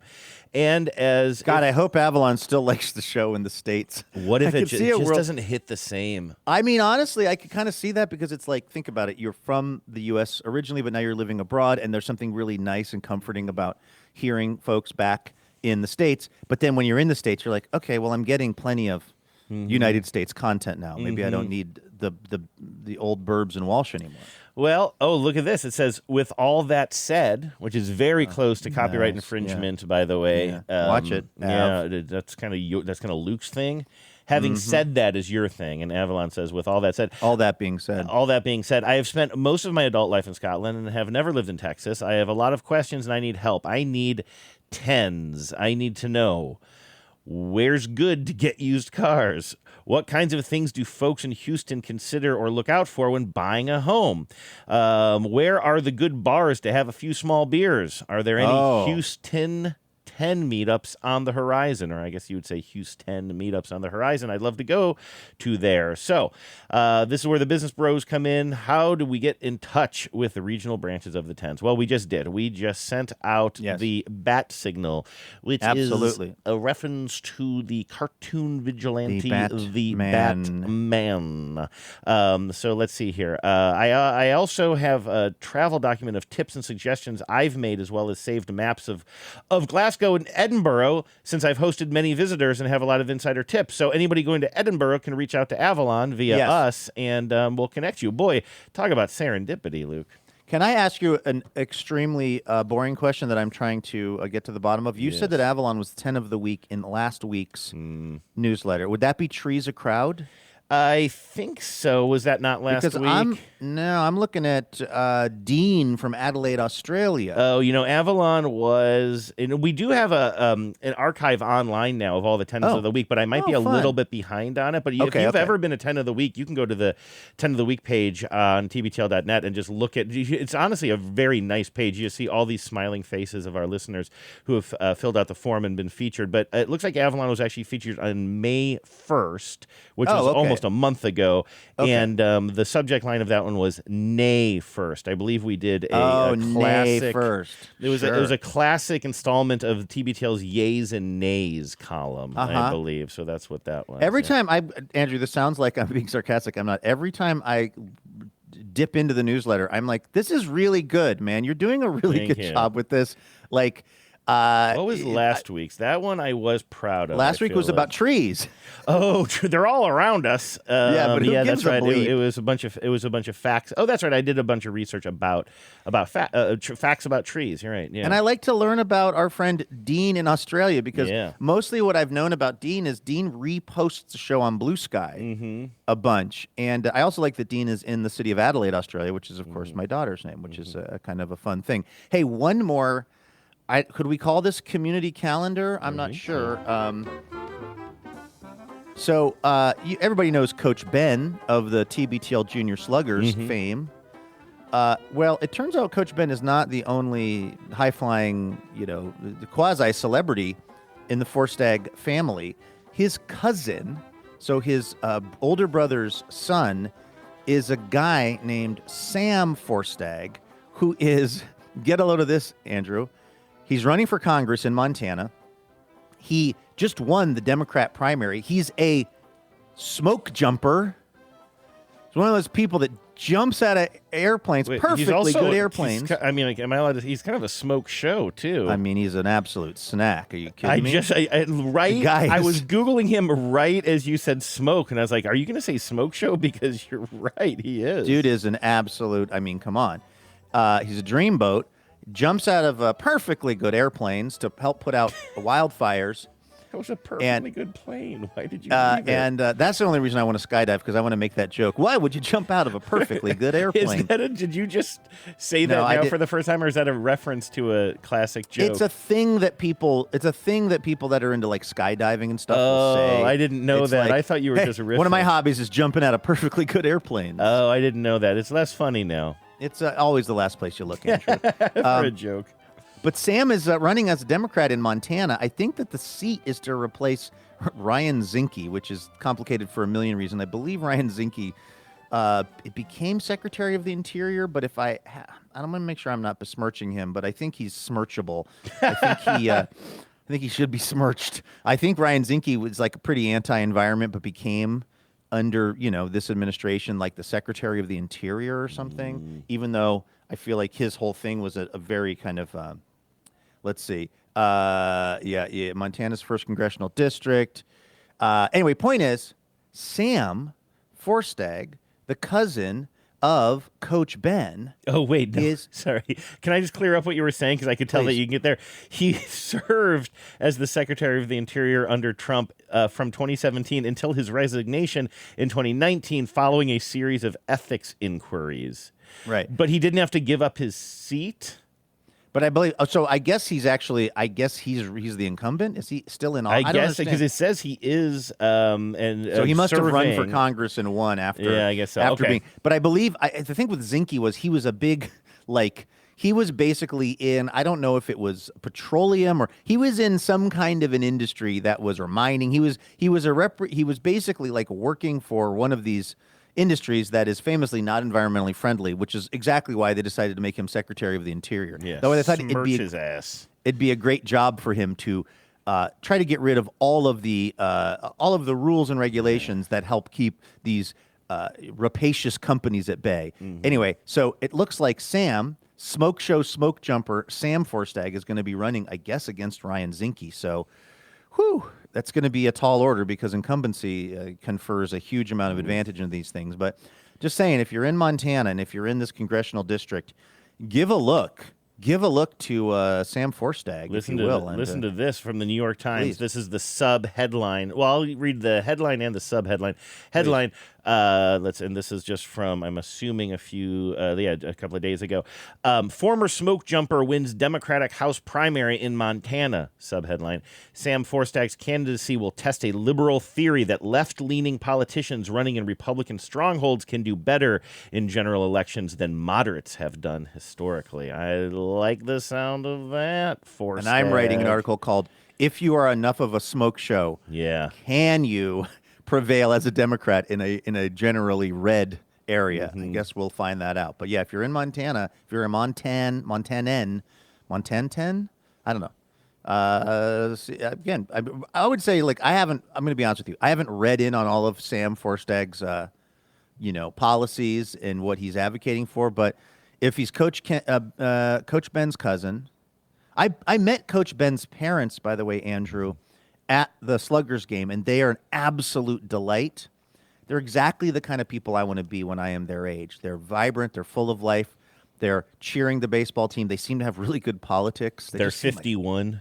And as God, I hope Avalon still likes the show in the States. What if it just doesn't hit the same? I mean, honestly, I could kind of see that because it's like, think about it. You're from the U.S. originally, but now you're living abroad, and there's something really nice and comforting about hearing folks back in the States. But then when you're in the States, you're like, okay, well, I'm getting plenty of United States content now. Maybe I don't need the old Burbs and Walsh anymore. Well, look at this. It says, with all that said, which is very close to copyright nice. infringement, by the way. Yeah. Watch it, Yeah, that's kind of Luke's thing. Having said that is your thing. And Avalon says, with all that said. All that being said. I have spent most of my adult life in Scotland and have never lived in Texas. I have a lot of questions and I need help. I need tens. I need to know, where's good to get used cars? What kinds of things do folks in Houston consider or look out for when buying a home? Where are the good bars to have a few small beers? Are there any Houston 10 meetups on the horizon? Or I guess you would say Houston meetups on the horizon. I'd love to go to there. So this is where the business bros come in. How do we get in touch with the regional branches of the Tens? Well, we just did. We just sent out the bat signal, which is a reference to the cartoon vigilante, the Batman. So let's see here. I also have a travel document of tips and suggestions I've made, as well as saved maps of Glasgow and Edinburgh, since I've hosted many visitors and have a lot of insider tips. So anybody going to Edinburgh can reach out to Avalon via us, and we'll connect you. Boy, talk about serendipity, Luke. Can I ask you an extremely boring question that I'm trying to get to the bottom of? You said that Avalon was 10 of the week in last week's newsletter. Would that be Trees a Crowd? I think so. Was that not last week? I'm looking at Dean from Adelaide, Australia. Oh, Avalon was, and we do have an archive online now of all the 10s of the week, but I might be a little bit behind on it. But if you've ever been a 10 of the week, you can go to the 10 of the week page on tbtl.net and just look at. It's honestly a very nice page. You see all these smiling faces of our listeners who have filled out the form and been featured. But it looks like Avalon was actually featured on May 1st, which was almost a month ago, and the subject line of that one was "Nay First." I believe we did a classic. Nay First. It was a classic installment of TBTL's Yays and Nays column, I believe. So that's what that was. Every time Andrew, this sounds like I'm being sarcastic. I'm not. Every time I dip into the newsletter, I'm like, this is really good, man. You're doing a really good job with this. Like. What was last week's? That one I was proud of. Last week was about trees. Oh, they're all around us. But who gives that's right. a bleep? It was a bunch of facts. Oh, that's right. I did a bunch of research about facts about trees. You're right. Yeah. And I like to learn about our friend Dean in Australia because mostly what I've known about Dean is Dean reposts the show on Blue Sky a bunch, and I also like that Dean is in the city of Adelaide, Australia, which is of course my daughter's name, which is a kind of a fun thing. Hey, one more. Could we call this community calendar? I'm not sure. Everybody knows Coach Ben of the TBTL Junior Sluggers fame. Well, it turns out Coach Ben is not the only high-flying, the quasi-celebrity in the Forstag family. His cousin, so his older brother's son, is a guy named Sam Forstag, who is, get a load of this, Andrew, he's running for Congress in Montana. He just won the Democrat primary. He's a smoke jumper. He's one of those people that jumps out of airplanes, perfectly good airplanes. Am I allowed to? He's kind of a smoke show, too. I mean, he's an absolute snack. Are you kidding me? I was Googling him right as you said smoke, and I was like, are you going to say smoke show? Because you're right, he is. Dude is an absolute, come on. He's a dreamboat. Jumps out of perfectly good airplanes to help put out wildfires. That was a perfectly good plane. Why did you leave it? And that's the only reason I want to skydive, because I want to make that joke. Why would you jump out of a perfectly good airplane? Did you just say that for the first time, or is that a reference to a classic joke? It's a thing that people that are into like skydiving and stuff will say. I didn't know that. I thought you were just riffing. One of my hobbies is jumping out of perfectly good airplanes. Oh, I didn't know that. It's less funny now. It's always the last place you look, Andrew. For a joke. But Sam is running as a Democrat in Montana. I think that the seat is to replace Ryan Zinke, which is complicated for a million reasons. I believe Ryan Zinke became Secretary of the Interior, but if I don't want to make sure I'm not besmirching him, but I think he's smirchable. I think he should be smirched. I think Ryan Zinke was like a pretty anti-environment, but became under this administration like the Secretary of the Interior or something, even though I feel like his whole thing was a very kind of Montana's first congressional district. Anyway, point is, Sam Forstag, the cousin of Coach Ben. Oh, wait. No, is sorry. Can I just clear up what you were saying? Because I could tell that you can get there. He served as the Secretary of the Interior under Trump from 2017 until his resignation in 2019 following a series of ethics inquiries. Right. But he didn't have to give up his seat? But I believe so. I guess he's the incumbent. Is he still in office? I guess because it says he is. So he must have run for Congress and won after. Yeah, I guess so. After okay. being, but I believe the thing with Zinke was he was a big he was basically in. I don't know if it was petroleum or he was in some kind of an industry that was or mining. He was basically like working for one of these industries that is famously not environmentally friendly, which is exactly why they decided to make him Secretary of the Interior. Yeah, though they thought his ass. It'd be a great job for him to try to get rid of all of the rules and regulations that help keep these rapacious companies at bay. Mm-hmm. Anyway, so it looks like Smoke Jumper Sam Forstag is going to be running, I guess, against Ryan Zinke. So, that's going to be a tall order because incumbency confers a huge amount of advantage in these things. But just saying, if you're in Montana and if you're in this congressional district, give a look. Give a look to Sam Forstag, if you will. Listen to this from the New York Times. Please. This is the sub-headline. Well, I'll read the headline and the sub-headline. Headline, and this is just from, I'm assuming, a couple of days ago. Former smoke jumper wins Democratic House primary in Montana. Sub-headline, Sam Forstag's candidacy will test a liberal theory that left-leaning politicians running in Republican strongholds can do better in general elections than moderates have done historically. I like the sound of that, Forstag. And I'm writing an article called "If You Are Enough of a Smoke Show, Can You Prevail as a Democrat in a generally red area?" I guess we'll find that out. But yeah, if you're in Montana, if you're a Montanan, I don't know. Again, I would say I'm going to be honest with you. I haven't read in on all of Sam Forstag's policies and what he's advocating for, but if he's Coach Ben's cousin, I met Coach Ben's parents, by the way, Andrew, at the Sluggers game, and they are an absolute delight. They're exactly the kind of people I want to be when I am their age. They're vibrant. They're full of life. They're cheering the baseball team. They seem to have really good politics. They're 51.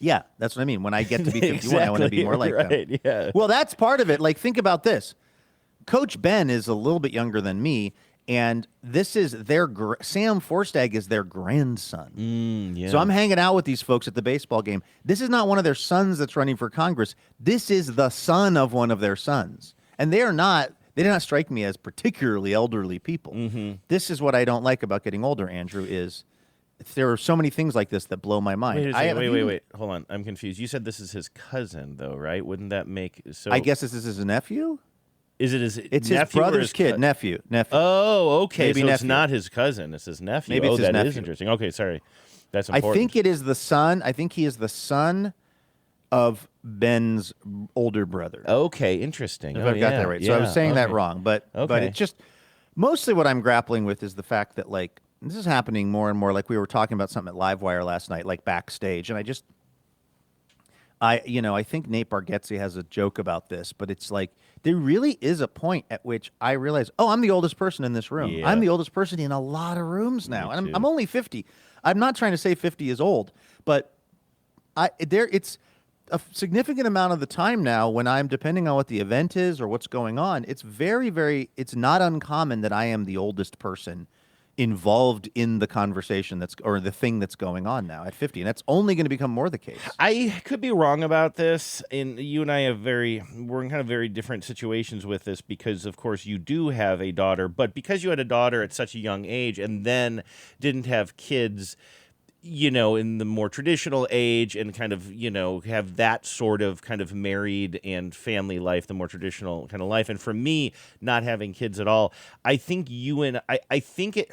Yeah, that's what I mean. When I get to be 51, I want to be more like them. Yeah. Well, that's part of it. Think about this. Coach Ben is a little bit younger than me, and this is Sam Forstag is their grandson. So I'm hanging out with these folks at the baseball game. This is not one of their sons that's running for Congress. This is the son of one of their sons. And they do not strike me as particularly elderly people. This is what I don't like about getting older, Andrew, is there are so many things like this that blow my mind. Wait. Hold on. I'm confused. You said this is his cousin, though, right? Wouldn't that make so? I guess this is his nephew? Is it It's his brother's kid, nephew. Oh, okay. Maybe so nephew. It's not his cousin. It's his nephew. Maybe it's his that nephew. is interesting. Okay, sorry. That's important. I think it is the son. I think he is the son of Ben's older brother. Okay, interesting. If I've got that right. So I was saying that wrong. But it's just mostly what I'm grappling with is the fact that this is happening more and more. Like we were talking about something at Livewire last night, like backstage. And I think Nate Bargatze has a joke about this, but it's like there really is a point at which I realize, I'm the oldest person in this room. Yeah. I'm the oldest person in a lot of rooms now. And I'm only 50. I'm not trying to say 50 is old, but it's a significant amount of the time now when I'm, depending on what the event is or what's going on, it's very, very, it's not uncommon that I am the oldest person involved in the conversation or the thing that's going on now at 50, and that's only going to become more the case. I could be wrong about this, and you and I we're in kind of very different situations with this because, of course, you do have a daughter, but because you had a daughter at such a young age and then didn't have kids, in the more traditional age and kind of, have that sort of kind of married and family life, the more traditional kind of life. And for me, not having kids at all, I think I think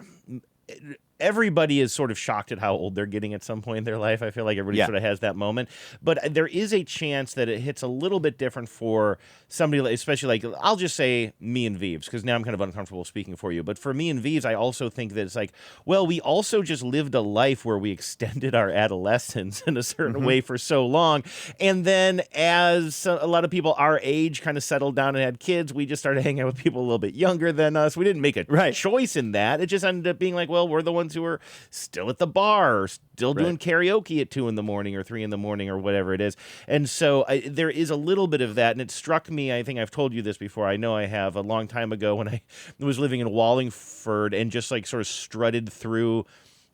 everybody is sort of shocked at how old they're getting at some point in their life. I feel like everybody Yeah. sort of has that moment. But there is a chance that it hits a little bit different for somebody, especially like, I'll just say me and Vives, because now I'm kind of uncomfortable speaking for you. But for me and Vives, I also think that it's like, well, we also just lived a life where we extended our adolescence in a certain way for so long. And then as a lot of people our age kind of settled down and had kids, we just started hanging out with people a little bit younger than us. We didn't make a choice in that. It just ended up being like, well, we're the ones who are still at the bar, or still doing karaoke at 2 a.m. or 3 a.m. or whatever it is. And so there is a little bit of that. And it struck me, I think I've told you this before, I know I have, a long time ago when I was living in Wallingford and just like sort of strutted through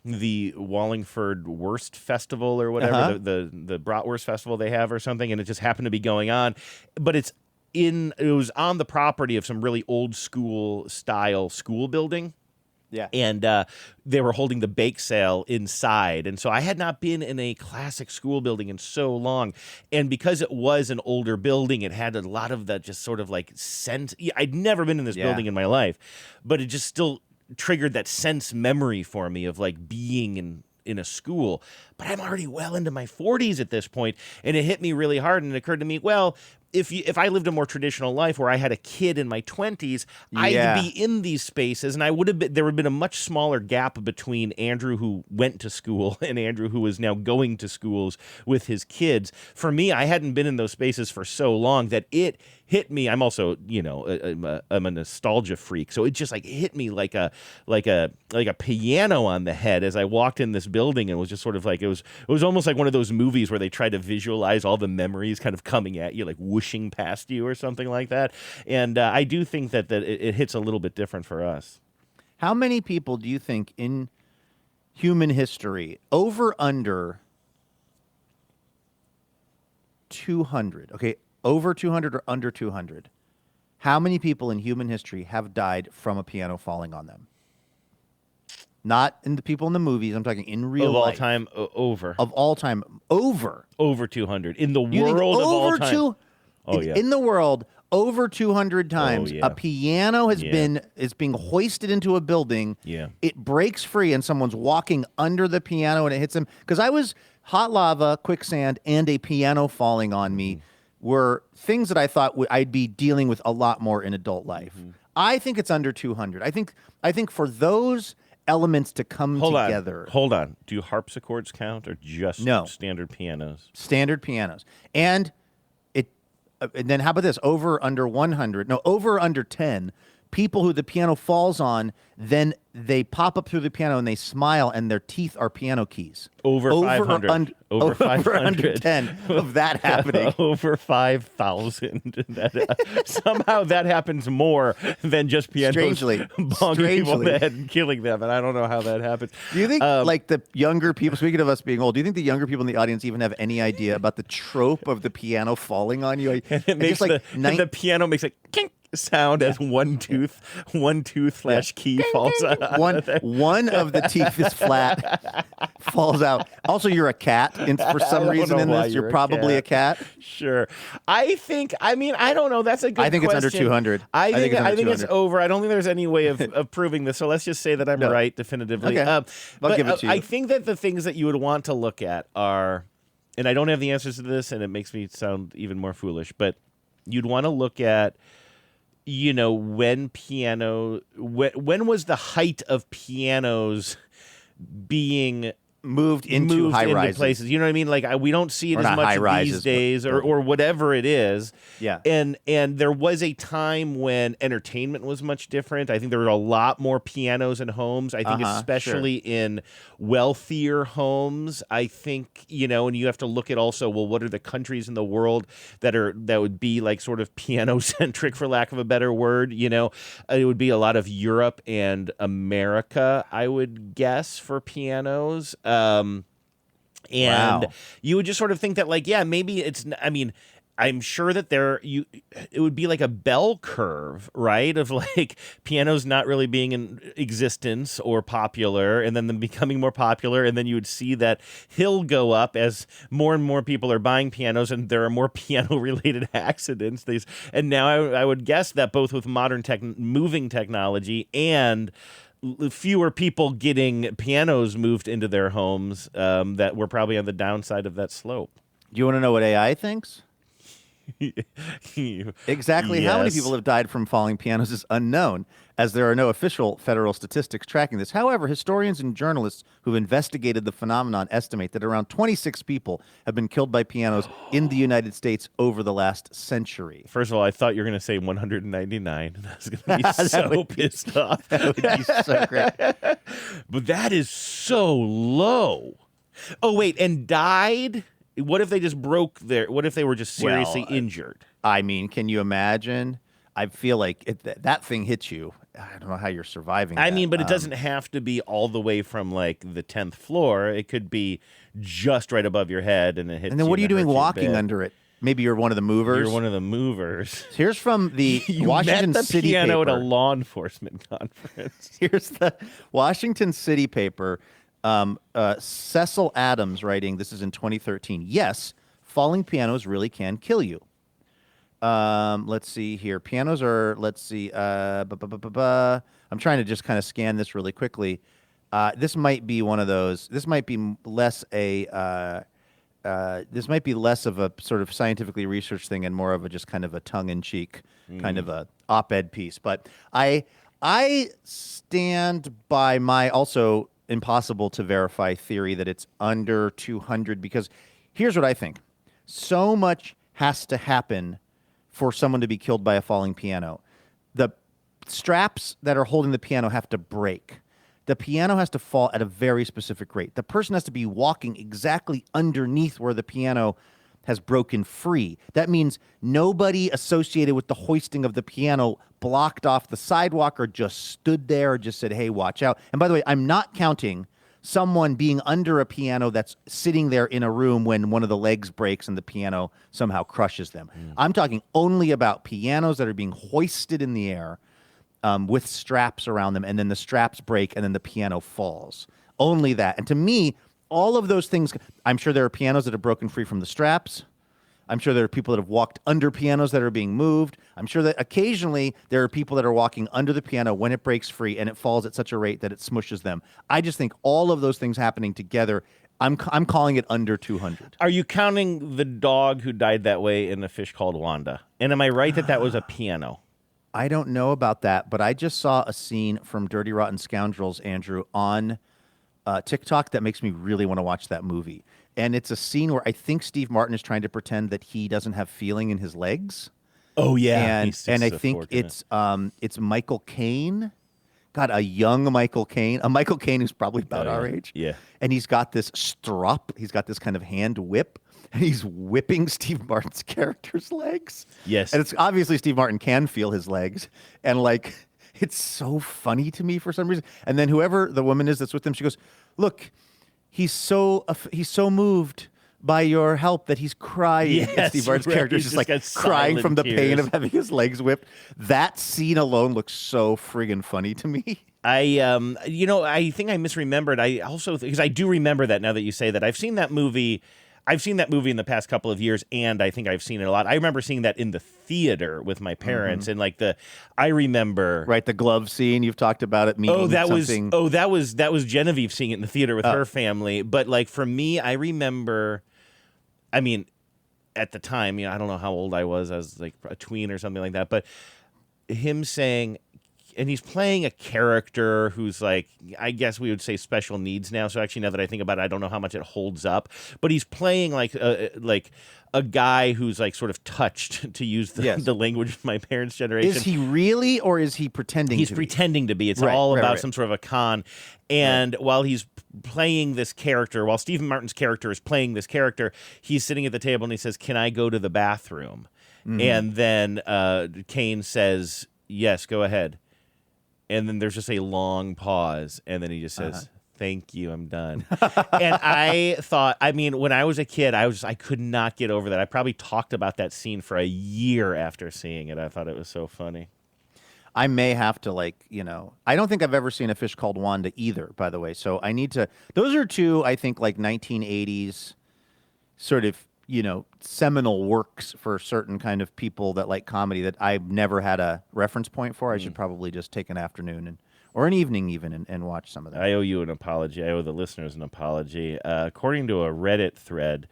the Wallingford Wurst Festival or whatever, the Bratwurst Festival they have or something, and it just happened to be going on. But it was on the property of some really old school style school building. Yeah. And they were holding the bake sale inside. And so I had not been in a classic school building in so long. And because it was an older building, it had a lot of that just sort of like sense. I'd never been in this building in my life, but it just still triggered that sense memory for me of like being in a school. But I'm already well into my 40s at this point, and it hit me really hard. And it occurred to me, well, if I lived a more traditional life where I had a kid in my 20s, I'd be in these spaces, and there would have been a much smaller gap between Andrew, who went to school, and Andrew, who is now going to schools with his kids. For me, I hadn't been in those spaces for so long that it hit me. I'm also, I'm a nostalgia freak, so it just like hit me like a piano on the head as I walked in this building, and it was just sort of like it was almost like one of those movies where they try to visualize all the memories kind of coming at you, like whooshing past you or something like that. And I do think that it hits a little bit different for us. How many people do you think in human history, over under 200, okay, over 200 or under 200, how many people in human history have died from a piano falling on them? Not in the people in the movies. I'm talking in real life. Of all time, over. Of all time, over. Over 200. In the world of all time. In the world, over 200 times, yeah. a piano is being hoisted into a building. Yeah. It breaks free and someone's walking under the piano and it hits them. Because I was hot lava, quicksand, and a piano falling on me were things that I thought I'd be dealing with a lot more in adult life. I think it's under 200. I think for those elements to come together. Hold on. Do harpsichords count or just standard pianos? Standard pianos. And then how about this? Over under 100. No, over under 10. People who the piano falls on, then they pop up through the piano and they smile and their teeth are piano keys. Over 500. Over 500. Under 10 of that happening. Over 5,000. Somehow that happens more than just pianos bonking people in the head and killing them. And I don't know how that happens. Do you think, like the younger people, speaking of us being old, do you think the younger people in the audience even have any idea about the trope of the piano falling on you? And it makes the piano makes a kink sound as one tooth / key falls out. One of the teeth is flat, falls out. Also, you're a cat for some reason in this. You're probably a cat. Sure. I don't know. That's a good question. I think it's under 200. I think it's over. I don't think there's any way of proving this. So let's just say that I'm right definitively. Okay. I'll give it to you. I think that the things that you would want to look at are, and I don't have the answers to this, and it makes me sound even more foolish, but you'd want to look at, when was the height of pianos being moved into high rises places? You know what I mean? Like we don't see it as much these days, or whatever it is. Yeah. And there was a time when entertainment was much different. I think there were a lot more pianos in homes. I think especially in wealthier homes. I think and you have to look at also, well, what are the countries in the world that would be like sort of piano centric, for lack of a better word? It would be a lot of Europe and America, I would guess, for pianos. And you would just sort of think that, like, yeah, maybe it's, I'm sure that it would be like a bell curve, right? Of like pianos not really being in existence or popular, and then them becoming more popular. And then you would see that hill go up as more and more people are buying pianos and there are more piano related accidents. And now I would guess that both with modern moving technology and fewer people getting pianos moved into their homes that were probably on the downside of that slope. Do you want to know what AI thinks? Exactly how many Yes. people have died from falling pianos is unknown, as there are no official federal statistics tracking this. However, historians and journalists who've investigated the phenomenon estimate that around 26 people have been killed by pianos in the United States over the last century. First of all, I thought you were going to say 199, and I was going to be so pissed off. That would be so great. But that is so low. Oh, wait, and died? What if they just broke their... What if they were just seriously injured? I mean, can you imagine? I feel like that thing hits you. I don't know how you're surviving I that. mean, but it doesn't have to be all the way from, like, the 10th floor. It could be just right above your head, and it hits you. And then what are you doing hurts walking bad. under it? Maybe you're one of the movers. You're one of the movers. Here's from the You Washington met the City piano paper. at a law enforcement conference. Here's the Washington City paper. Cecil Adams writing, this is in 2013. Yes, falling pianos really can kill you. Let's see here. Pianos are, let's see. I'm trying to just kind of scan this really quickly. This might be one of those. This might be less a. This might be less of a sort of scientifically researched thing and more of a just kind of a tongue-in-cheek kind of a op-ed piece. But I stand by my also impossible to verify theory that it's under 200, because here's what I think. So much has to happen for someone to be killed by a falling piano. The straps that are holding the piano have to break. The piano has to fall at a very specific rate. The person has to be walking exactly underneath where the piano has broken free. That means nobody associated with the hoisting of the piano blocked off the sidewalk or just stood there or just said, hey, watch out. And by the way, I'm not counting someone being under a piano that's sitting there in a room when one of the legs breaks and the piano somehow crushes them. I'm talking only about pianos that are being hoisted in the air with straps around them, and then the straps break and then the piano falls. Only that. And to me, all of those things, I'm sure there are pianos that have broken free from the straps. I'm sure there are people that have walked under pianos that are being moved. I'm sure that occasionally there are people that are walking under the piano when it breaks free and it falls at such a rate that it smushes them. I just think all of those things happening together, I'm calling it under 200. Are you counting the dog who died that way in A Fish Called Wanda? And am I right that that was a piano? I don't know about that, but I just saw a scene from Dirty Rotten Scoundrels, Andrew, on TikTok that makes me really want to watch that movie. And it's a scene where I think Steve Martin is trying to pretend that he doesn't have feeling in his legs. Oh yeah, and I think it's Michael Caine. God, a young Michael Caine, a Michael Caine who's probably about our age. Yeah, and he's got this strop. He's got this kind of hand whip, and he's whipping Steve Martin's character's legs. Yes, and it's obviously Steve Martin can feel his legs, and like it's so funny to me for some reason. And then whoever the woman is that's with him, she goes, "Look, he's so moved by your help that he's crying." Yes, and Steve Martin's character is just like crying from the pain of having his legs whipped. That scene alone looks so friggin' funny to me. I think I misremembered. I also, because I do remember that now that you say that. I've seen that movie in the past couple of years, and I think I've seen it a lot. I remember seeing that in the theater with my parents, and I remember the glove scene. You've talked about it. That was Genevieve seeing it in the theater with her family. But like for me, I remember. I mean, at the time, I don't know how old I was. I was like a tween or something like that. But him saying, and he's playing a character who's like, I guess we would say special needs now. So actually, now that I think about it, I don't know how much it holds up. But he's playing like a guy who's like sort of touched, to use the language of my parents' generation. Is he really, or is he pretending? He's pretending to be. It's all about some sort of a con. And while he's playing this character, while Stephen Martin's character is playing this character, he's sitting at the table and he says, "Can I go to the bathroom?" And then Caine says, "Yes, go ahead." And then there's just a long pause, and then he just says, "Thank you, I'm done." And I thought, when I was a kid, I could not get over that. I probably talked about that scene for a year after seeing it. I thought it was so funny. I may have to I don't think I've ever seen A Fish Called Wanda either, by the way. So I need to, those are two, I think, like 1980s sort of, seminal works for certain kind of people that like comedy that I've never had a reference point for. I should probably just take an afternoon and or an evening even, and watch some of that. I owe you an apology. I owe the listeners an apology. According to a Reddit thread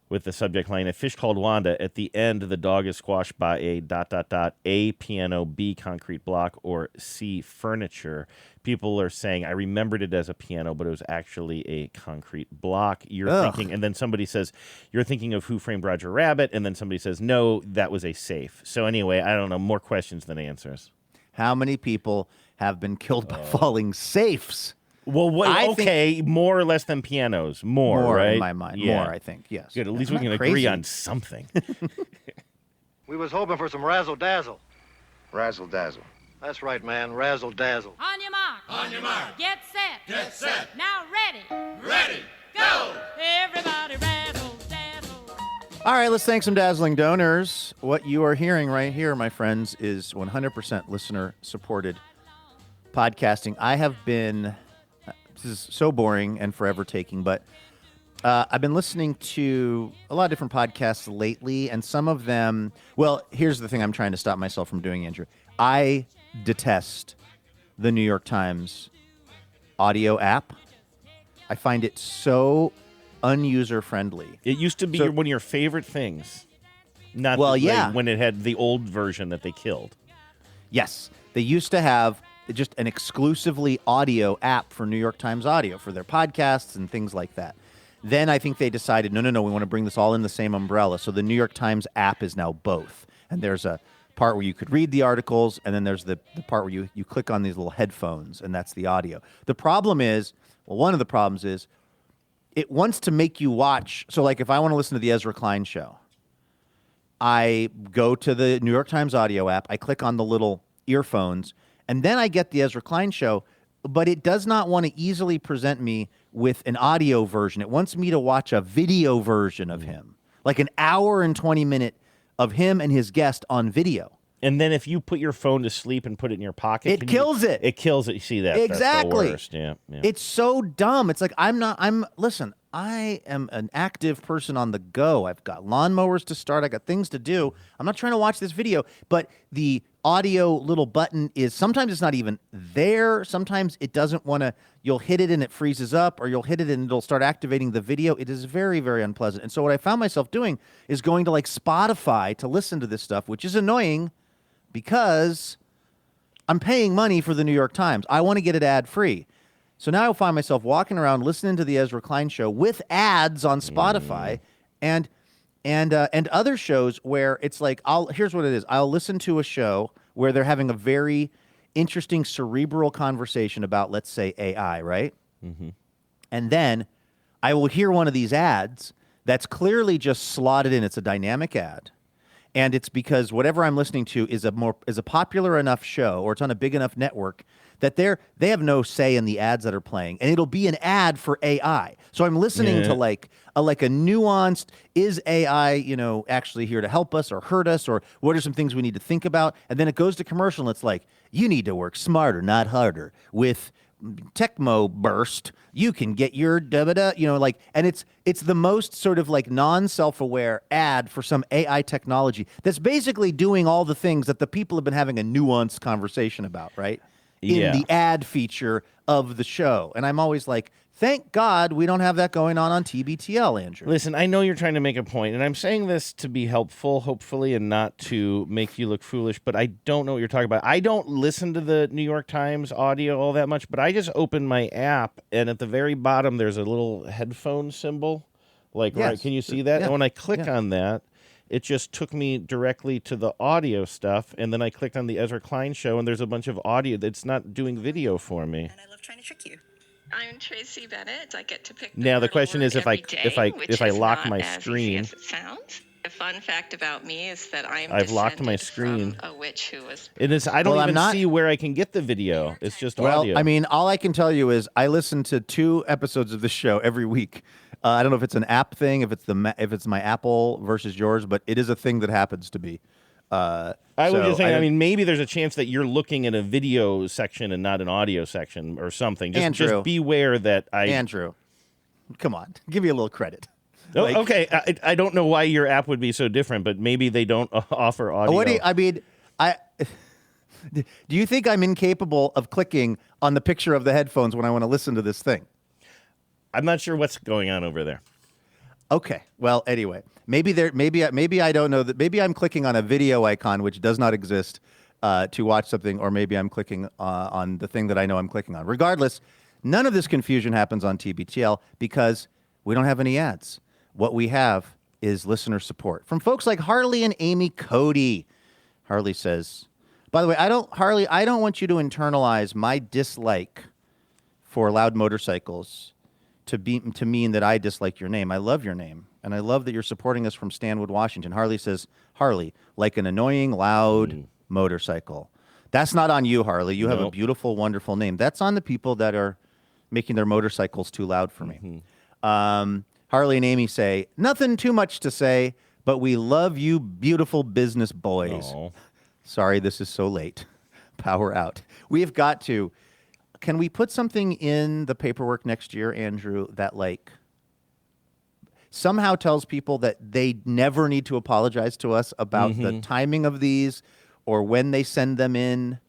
with the subject line, "A fish called Wanda," at the end, the dog is squashed by a piano, B, concrete block, or C, furniture. People are saying, I remembered it as a piano, but it was actually a concrete block. You're thinking, and then somebody says, you're thinking of Who Framed Roger Rabbit, and then somebody says, no, that was a safe. So anyway, I don't know, more questions than answers. How many people have been killed by falling safes? Well, more or less than pianos. More, right? In my mind. Yeah. More, I think, yes. Good, at least we can agree on something. We was hoping for some razzle-dazzle. Razzle-dazzle. That's right, man, razzle-dazzle. On your mark. On your mark. Get set. Get set. Now ready. Ready. Go. Everybody razzle-dazzle. All right, let's thank some dazzling donors. What you are hearing right here, my friends, is 100% listener-supported podcasting. I have been... This is so boring and forever taking, but I've been listening to a lot of different podcasts lately, and some of them... Well, here's the thing I'm trying to stop myself from doing, Andrew. I detest the New York Times audio app. I find it so unuser-friendly. It used to be one of your favorite things. Not when it had the old version that they killed. Yes. They used to have just an exclusively audio app for New York Times Audio for their podcasts and things like that. Then I think they decided, no, we want to bring this all in the same umbrella. So the New York Times app is now both. And there's a part where you could read the articles, and then there's the part where you click on these little headphones, and that's the audio. The problem is, one of the problems is, it wants to make you watch. So like if I want to listen to the Ezra Klein show, I go to the New York Times Audio app, I click on the little earphones, and then I get the Ezra Klein show, but it does not want to easily present me with an audio version. It wants me to watch a video version of him, like an hour and 20-minute of him and his guest on video. And then if you put your phone to sleep and put it in your pocket, it kills it. It kills it. You see that? Exactly. That's the worst. Yeah. It's so dumb. It's like listen, I am an active person on the go. I've got lawnmowers to start. I got things to do. I'm not trying to watch this video, but the audio little button is sometimes it's not even there. Sometimes it doesn't want to, you'll hit it and it freezes up, or you'll hit it and it'll start activating the video. It is very, very unpleasant. And so what I found myself doing is going to like Spotify to listen to this stuff, which is annoying because I'm paying money for the New York Times. I want to get it ad-free. So now I find myself walking around listening to the Ezra Klein show with ads on Spotify and other shows where it's like, here's what it is. I'll listen to a show where they're having a very interesting cerebral conversation about, let's say, AI, right? Mm-hmm. And then I will hear one of these ads that's clearly just slotted in. It's a dynamic ad. And it's because whatever I'm listening to is a popular enough show, or it's on a big enough network that they have no say in the ads that are playing, and it'll be an ad for AI. So I'm listening to like a nuanced, is AI, actually here to help us or hurt us, or what are some things we need to think about? And then it goes to commercial, and it's like, you need to work smarter, not harder. With Tecmo Burst, you can get your da-da-da, and it's the most sort of like non-self-aware ad for some AI technology that's basically doing all the things that the people have been having a nuanced conversation about, right? In the ad feature of the show. And I'm always like, thank God we don't have that going on TBTL, Andrew. Listen, I know you're trying to make a point, and I'm saying this to be helpful, hopefully, and not to make you look foolish, but I don't know what you're talking about. I don't listen to the New York Times audio all that much, but I just open my app, and at the very bottom, there's a little headphone symbol. Like, yes. right, can you see that? Yeah. And when I click on that, it just took me directly to the audio stuff, and then I clicked on the Ezra Klein show, and there's a bunch of audio that's not doing video for me. And I love trying to trick you. I'm Tracy Bennett. I get to pick Now the question is if I lock my as screen. Easy as it sounds. The fun fact about me is that I've locked my screen. From a witch who was. It is. I don't even see where I can get the video. It's just audio. Well, I mean, all I can tell you is I listen to 2 episodes of this show every week. I don't know if it's an app thing, if it's my Apple versus yours, but it is a thing that happens to be. I was just saying. I mean, maybe there's a chance that you're looking at a video section and not an audio section or something. Just beware that Andrew, come on, give me a little credit. Oh, okay, I don't know why your app would be so different, but maybe they don't offer audio. Do you think I'm incapable of clicking on the picture of the headphones when I want to listen to this thing? I'm not sure what's going on over there. Okay. Well, anyway, maybe I don't know that. Maybe I'm clicking on a video icon which does not exist to watch something, or maybe I'm clicking on the thing that I know I'm clicking on. Regardless, none of this confusion happens on TBTL because we don't have any ads. What we have is listener support from folks like Harley and Amy Cody. Harley says, by the way, I don't want you to internalize my dislike for loud motorcycles to mean that I dislike your name. I love your name, and I love that you're supporting us from Stanwood, Washington. Harley says, Harley, like an annoying, loud motorcycle. That's not on you, Harley. You have a beautiful, wonderful name. That's on the people that are making their motorcycles too loud for me. Harley and Amy say, nothing too much to say, but we love you, beautiful business boys. Aww. Sorry, this is so late. Power out. We've got to. Can we put something in the paperwork next year, Andrew, that like somehow tells people that they never need to apologize to us about the timing of these or when they send them in?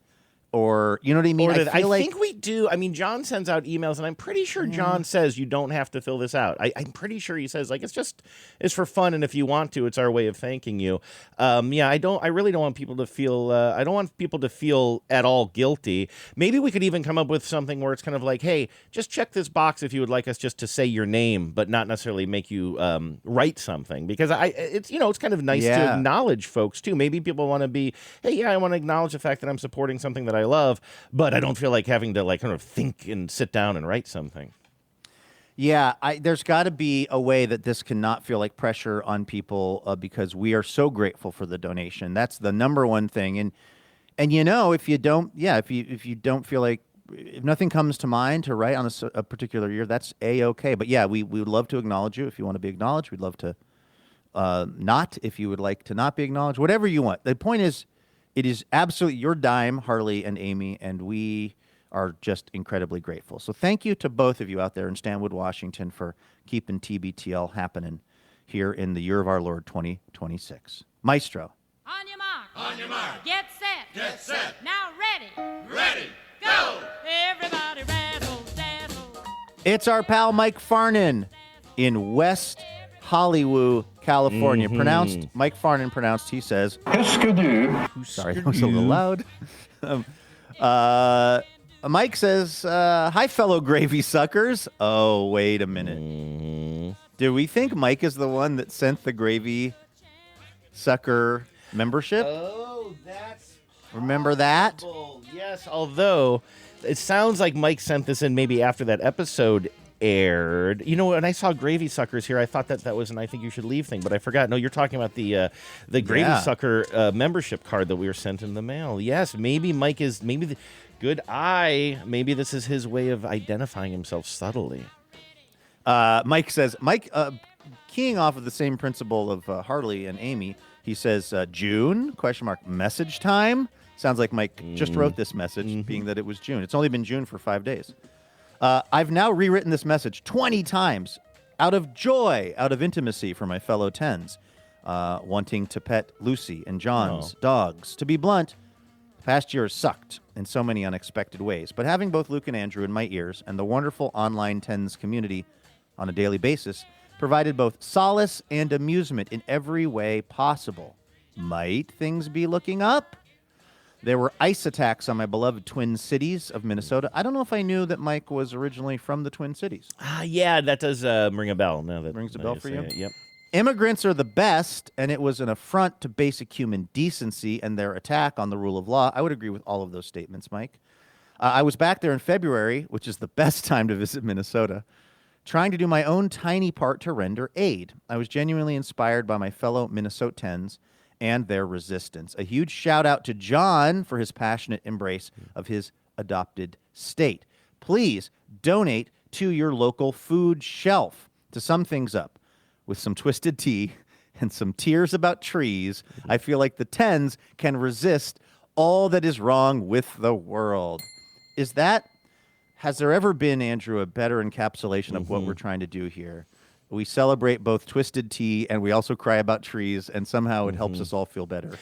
Or, you know what I mean? I think we do. I mean, John sends out emails, and I'm pretty sure John says you don't have to fill this out. I'm pretty sure he says, like, it's for fun, and if you want to, it's our way of thanking you. I really don't want people to feel, I don't want people to feel at all guilty. Maybe we could even come up with something where it's kind of like, hey, just check this box if you would like us just to say your name, but not necessarily make you write something. Because it's kind of nice to acknowledge folks, too. Maybe people want to be, hey, I want to acknowledge the fact that I'm supporting something that I love, but I don't feel like having to like kind of think and sit down and write something. Yeah, there's got to be a way that this cannot feel like pressure on people because we are so grateful for the donation. That's the number one thing. And if you don't, if you don't feel like, if nothing comes to mind to write on a particular year, that's A-okay. But yeah, we would love to acknowledge you if you want to be acknowledged. We'd love to not if you would like to not be acknowledged. Whatever you want. The point is, it is absolutely your dime, Harley and Amy, and we are just incredibly grateful. So thank you to both of you out there in Stanwood, Washington, for keeping TBTL happening here in the year of our Lord 2026. Maestro. On your mark. On your mark. Get set. Get set. Now ready. Ready. Go. Everybody rattle, dazzle. It's our pal Mike Farnan in West Hollywood, California. Pronounced, Mike Farnan pronounced, he says, sorry, that was a little loud. Mike says, hi, fellow gravy suckers. Oh, wait a minute. Do we think Mike is the one that sent the gravy sucker membership? Oh, that's Remember that? possible. Yes, although it sounds like Mike sent this in maybe after that episode aired. You know, when I saw Gravy Suckers here, I thought that was an I Think You Should Leave thing, but I forgot. No, you're talking about the Gravy Sucker membership card that we were sent in the mail. Yes, maybe Mike is, good eye. Maybe this is his way of identifying himself subtly. Mike says, keying off of the same principle of Harley and Amy, he says, June, ? Message time? Sounds like Mike just wrote this message, being that it was June. It's only been June for 5 days. I've now rewritten this message 20 times out of joy, out of intimacy for my fellow tens, wanting to pet Lucy and John's dogs. To be blunt, the past year has sucked in so many unexpected ways, but having both Luke and Andrew in my ears and the wonderful online tens community on a daily basis provided both solace and amusement in every way possible. Might things be looking up? There were ice attacks on my beloved Twin Cities of Minnesota. I don't know if I knew that Mike was originally from the Twin Cities. Yeah, that does ring a bell. Now that rings a bell for you? Yep. Immigrants are the best, and it was an affront to basic human decency and their attack on the rule of law. I would agree with all of those statements, Mike. I was back there in February, which is the best time to visit Minnesota, trying to do my own tiny part to render aid. I was genuinely inspired by my fellow Minnesotans and their resistance. A huge shout out to John for his passionate embrace of his adopted state. Please donate to your local food shelf to sum things up with some twisted tea and some tears about trees. I feel like the tens can resist all that is wrong with the world. Has there ever been, Andrew, a better encapsulation of what we're trying to do here? We celebrate both twisted tea and we also cry about trees, and somehow it helps us all feel better.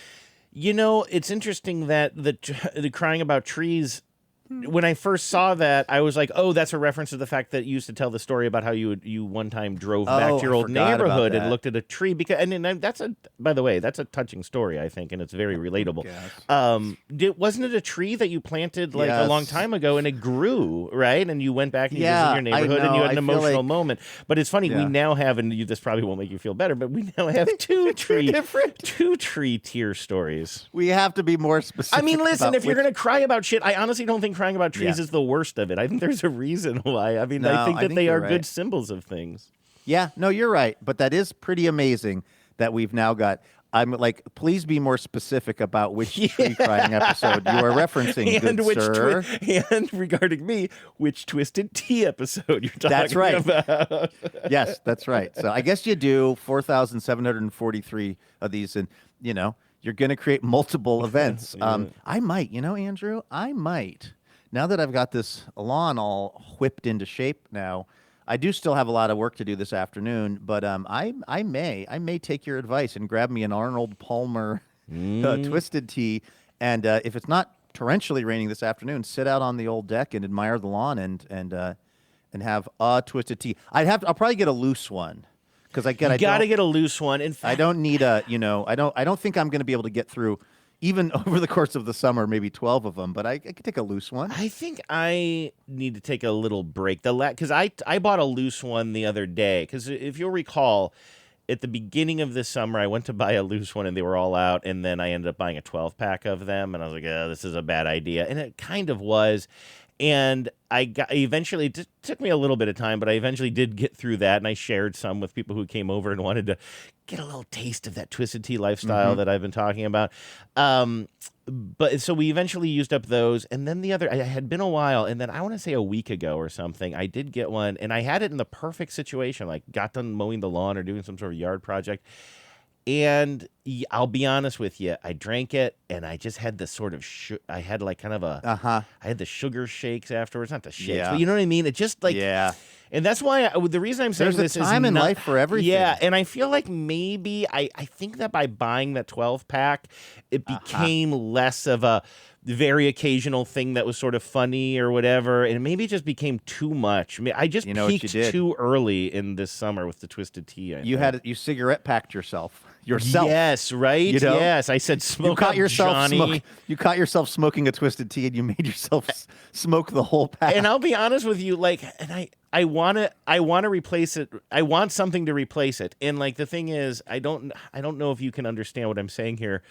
You know, it's interesting that the crying about trees. When I first saw that, I was like, "Oh, that's a reference to the fact that you used to tell the story about how you one time drove back to your old neighborhood and looked at a tree." Because that's by the way, that's a touching story, I think, and it's very relatable. Wasn't it a tree that you planted a long time ago and it grew, right? And you went back and you visited your neighborhood and you had an emotional moment. But it's funny, we now have, and this probably won't make you feel better, but we now have two tree tear stories. We have to be more specific. I mean, listen, if you're going to cry about shit, I honestly don't think crying about trees is the worst of it. I think there's a reason why. I mean, I think that they are good symbols of things. Yeah, no, you're right. But that is pretty amazing that we've now got. I'm like, please be more specific about which tree crying episode you are referencing, good sir. And regarding me, which Twisted Tea episode you're talking about. Yes, that's right. So I guess you do 4,743 of these, and you're going to create multiple events. I might, Andrew, now that I've got this lawn all whipped into shape now, I do still have a lot of work to do this afternoon, but I may take your advice and grab me an Arnold Palmer Twisted Tea, and if it's not torrentially raining this afternoon, sit out on the old deck and admire the lawn and have a Twisted Tea. I'll probably get a loose one. Because I gotta get a loose one. In fact, I don't need I don't think I'm going to be able to get through even over the course of the summer, maybe 12 of them. But I could take a loose one. I think I need to take a little break. Because I bought a loose one the other day. Because if you'll recall, at the beginning of this summer, I went to buy a loose one and they were all out. And then I ended up buying a 12-pack of them. And I was like, this is a bad idea. And it kind of was. And eventually, it took me a little bit of time, but I eventually did get through that, and I shared some with people who came over and wanted to get a little taste of that Twisted Tea lifestyle that I've been talking about. But so we eventually used up those, and then it had been a while, and then I want to say a week ago or something, I did get one, and I had it in the perfect situation, like got done mowing the lawn or doing some sort of yard project. And I'll be honest with you, I drank it, and I just had this sort of I had like kind of I had the sugar shakes afterwards, not the shakes, but you know what I mean? It just and that's why the reason I'm saying there's a time in life for everything. Yeah, and I feel like maybe I think that by buying that 12-pack, it became less of a very occasional thing that was sort of funny or whatever, and maybe it just became too much. I mean, I just peaked too early in this summer with the Twisted Tea. You cigarette packed yourself. Yes, right? Yes, I said smoke up, Johnny. You caught yourself smoking a Twisted Tea, and you made yourself smoke the whole pack. And I'll be honest with you, I want to replace it. I want something to replace it. And the thing is, I don't know if you can understand what I'm saying here.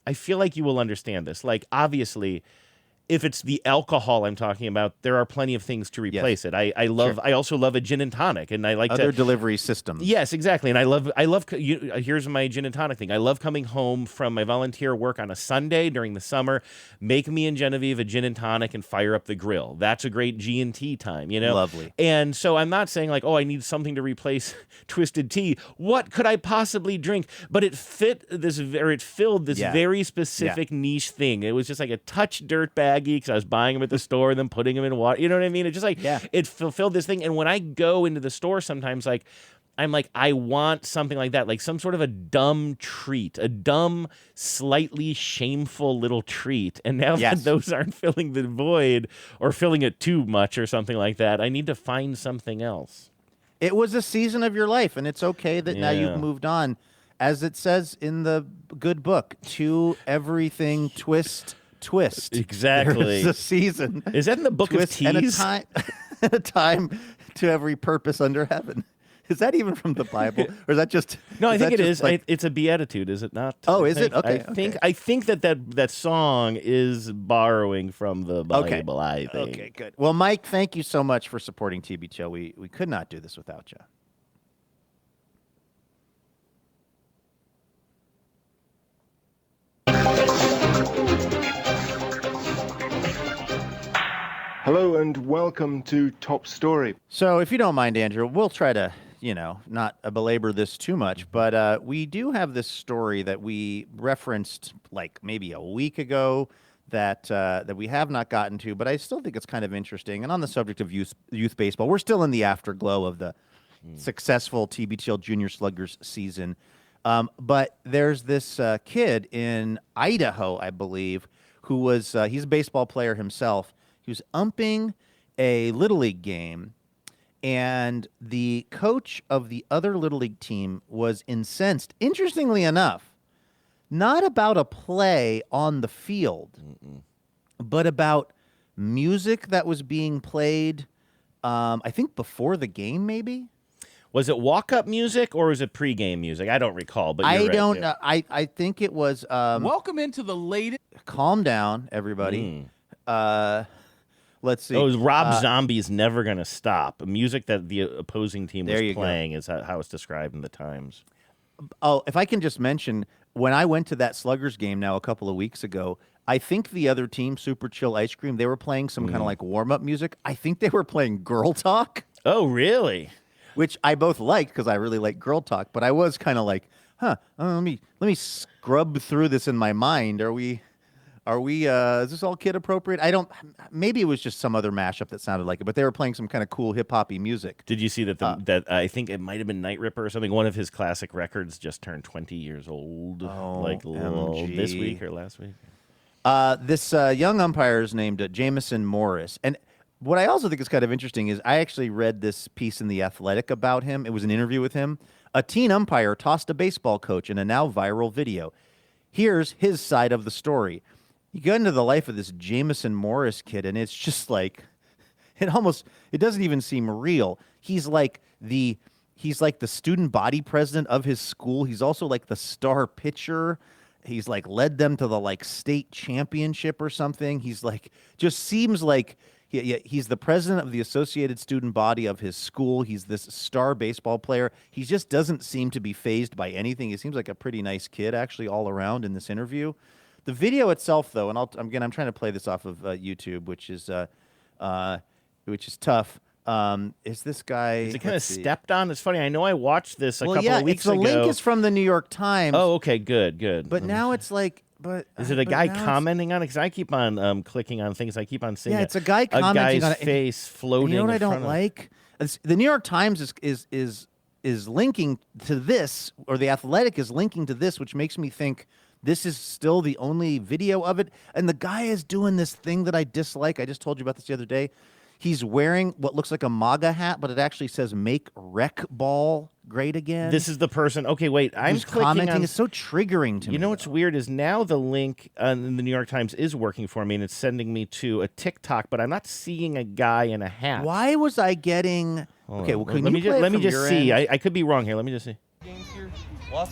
I feel like you will understand this. Obviously, if it's the alcohol I'm talking about, there are plenty of things to replace it. I also love a gin and tonic, and I like other delivery systems. Yes, exactly. And I love. Here's my gin and tonic thing. I love coming home from my volunteer work on a Sunday during the summer, make me and Genevieve a gin and tonic, and fire up the grill. That's a great G&T time, Lovely. And so I'm not saying I need something to replace Twisted Tea. What could I possibly drink? But it filled this very specific niche thing. It was just like a touch dirtbag. Because I was buying them at the store and then putting them in water. You know what I mean? It just it fulfilled this thing. And when I go into the store sometimes, I'm like, I want something like that, like some sort of a dumb treat, a dumb, slightly shameful little treat. And now that those aren't filling the void or filling it too much or something like that, I need to find something else. It was a season of your life, and it's okay that now you've moved on. As it says in the good book, to everything twist. Exactly. There's a season. Is that in the book of teas? And a time to every purpose under heaven. Is that even from the Bible, or is that just? No, I think it is. It's a beatitude, is it not? Oh, is it? Okay. I think that song is borrowing from the Bible. Okay. I think. Okay, good. Well, Mike, thank you so much for supporting TB Chill. We could not do this without you. Hello and welcome to Top Story. So if you don't mind, Andrew, we'll try to, not belabor this too much, but we do have this story that we referenced maybe a week ago that we have not gotten to, but I still think it's kind of interesting. And on the subject of youth baseball, we're still in the afterglow of the successful TB Chill Junior Sluggers season. But there's this kid in Idaho, I believe, who was he's a baseball player himself. He was umping a Little League game, and the coach of the other Little League team was incensed, interestingly enough, not about a play on the field, but about music that was being played, I think before the game, maybe? Was it walk-up music or was it pre-game music? I don't recall, but you're I right, don't. yeah. I think it was. Welcome into the latest. Calm down, everybody. Let's see. Oh, it was Rob Zombie's "Never Gonna Stop," music that the opposing team was playing, is how it's described in the Times. Oh, if I can just mention, when I went to that Sluggers game now a couple of weeks ago, I think the other team, Super Chill Ice Cream, they were playing some kind of like warm-up music. I think they were playing Girl Talk. Oh, really? Which I both liked because I really like Girl Talk, but I was kind of like, let me scrub through this in my mind. Are we is this all kid appropriate? Maybe it was just some other mashup that sounded like it, but they were playing some kind of cool hip hoppy music. Did you see that that I think it might have been Night Ripper or something? One of his classic records just turned 20 years old, this week or last week. This young umpire is named Jamison Morris, and what I also think is kind of interesting is I actually read this piece in The Athletic about him. It was an interview with him. A teen umpire tossed a baseball coach in a now viral video. Here's his side of the story. You go into the life of this Jamison Morris kid, and it's just like, it doesn't even seem real. He's like the student body president of his school. He's also like the star pitcher. He's like led them to the like state championship or something. He's like, just seems like he's the president of the associated student body of his school. He's this star baseball player. He just doesn't seem to be fazed by anything. He seems like a pretty nice kid, actually, all around in this interview. The video itself, though, and I'm trying to play this off of YouTube, which is tough. Is this guy? Is it kind of stepped on? It's funny. I know I watched this a couple of weeks ago. The link is from the New York Times. Oh, okay, good. But now it's like, is it a guy commenting on it? Because I keep on clicking on things. I keep on seeing. Yeah, it's a guy commenting on it. Face floating. You know what I don't like? The New York Times is linking to this, or The Athletic is linking to this, which makes me think this is still the only video of it. And the guy is doing this thing that I dislike. I just told you about this the other day. He's wearing what looks like a MAGA hat, but it actually says "Make Rec Ball Great Again." This is the person. Okay, wait. I'm commenting. On, it's so triggering to me. You know what's weird is now the link in the New York Times is working for me, and it's sending me to a TikTok, but I'm not seeing a guy in a hat. Why was I getting? Okay, well, let me just see. I could be wrong here. Let me just see.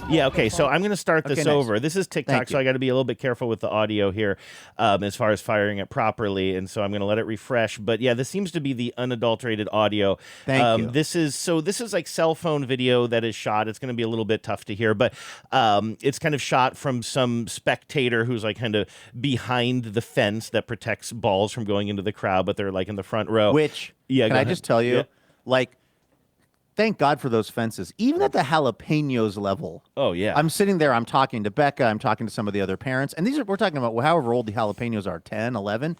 Yeah, okay, so I'm going to start this over. This is TikTok, so I got to be a little bit careful with the audio here as far as firing it properly, and so I'm going to let it refresh. But yeah, this seems to be the unadulterated audio. Thank you. This is like cell phone video that is shot. It's going to be a little bit tough to hear, but it's kind of shot from some spectator who's like kind of behind the fence that protects balls from going into the crowd, but they're like in the front row. Which, can I just tell you, thank God for those fences. Even at the jalapenos level. Oh, yeah. I'm sitting there, I'm talking to Becca, I'm talking to some of the other parents, and we're talking about however old the jalapenos are, 10, 11.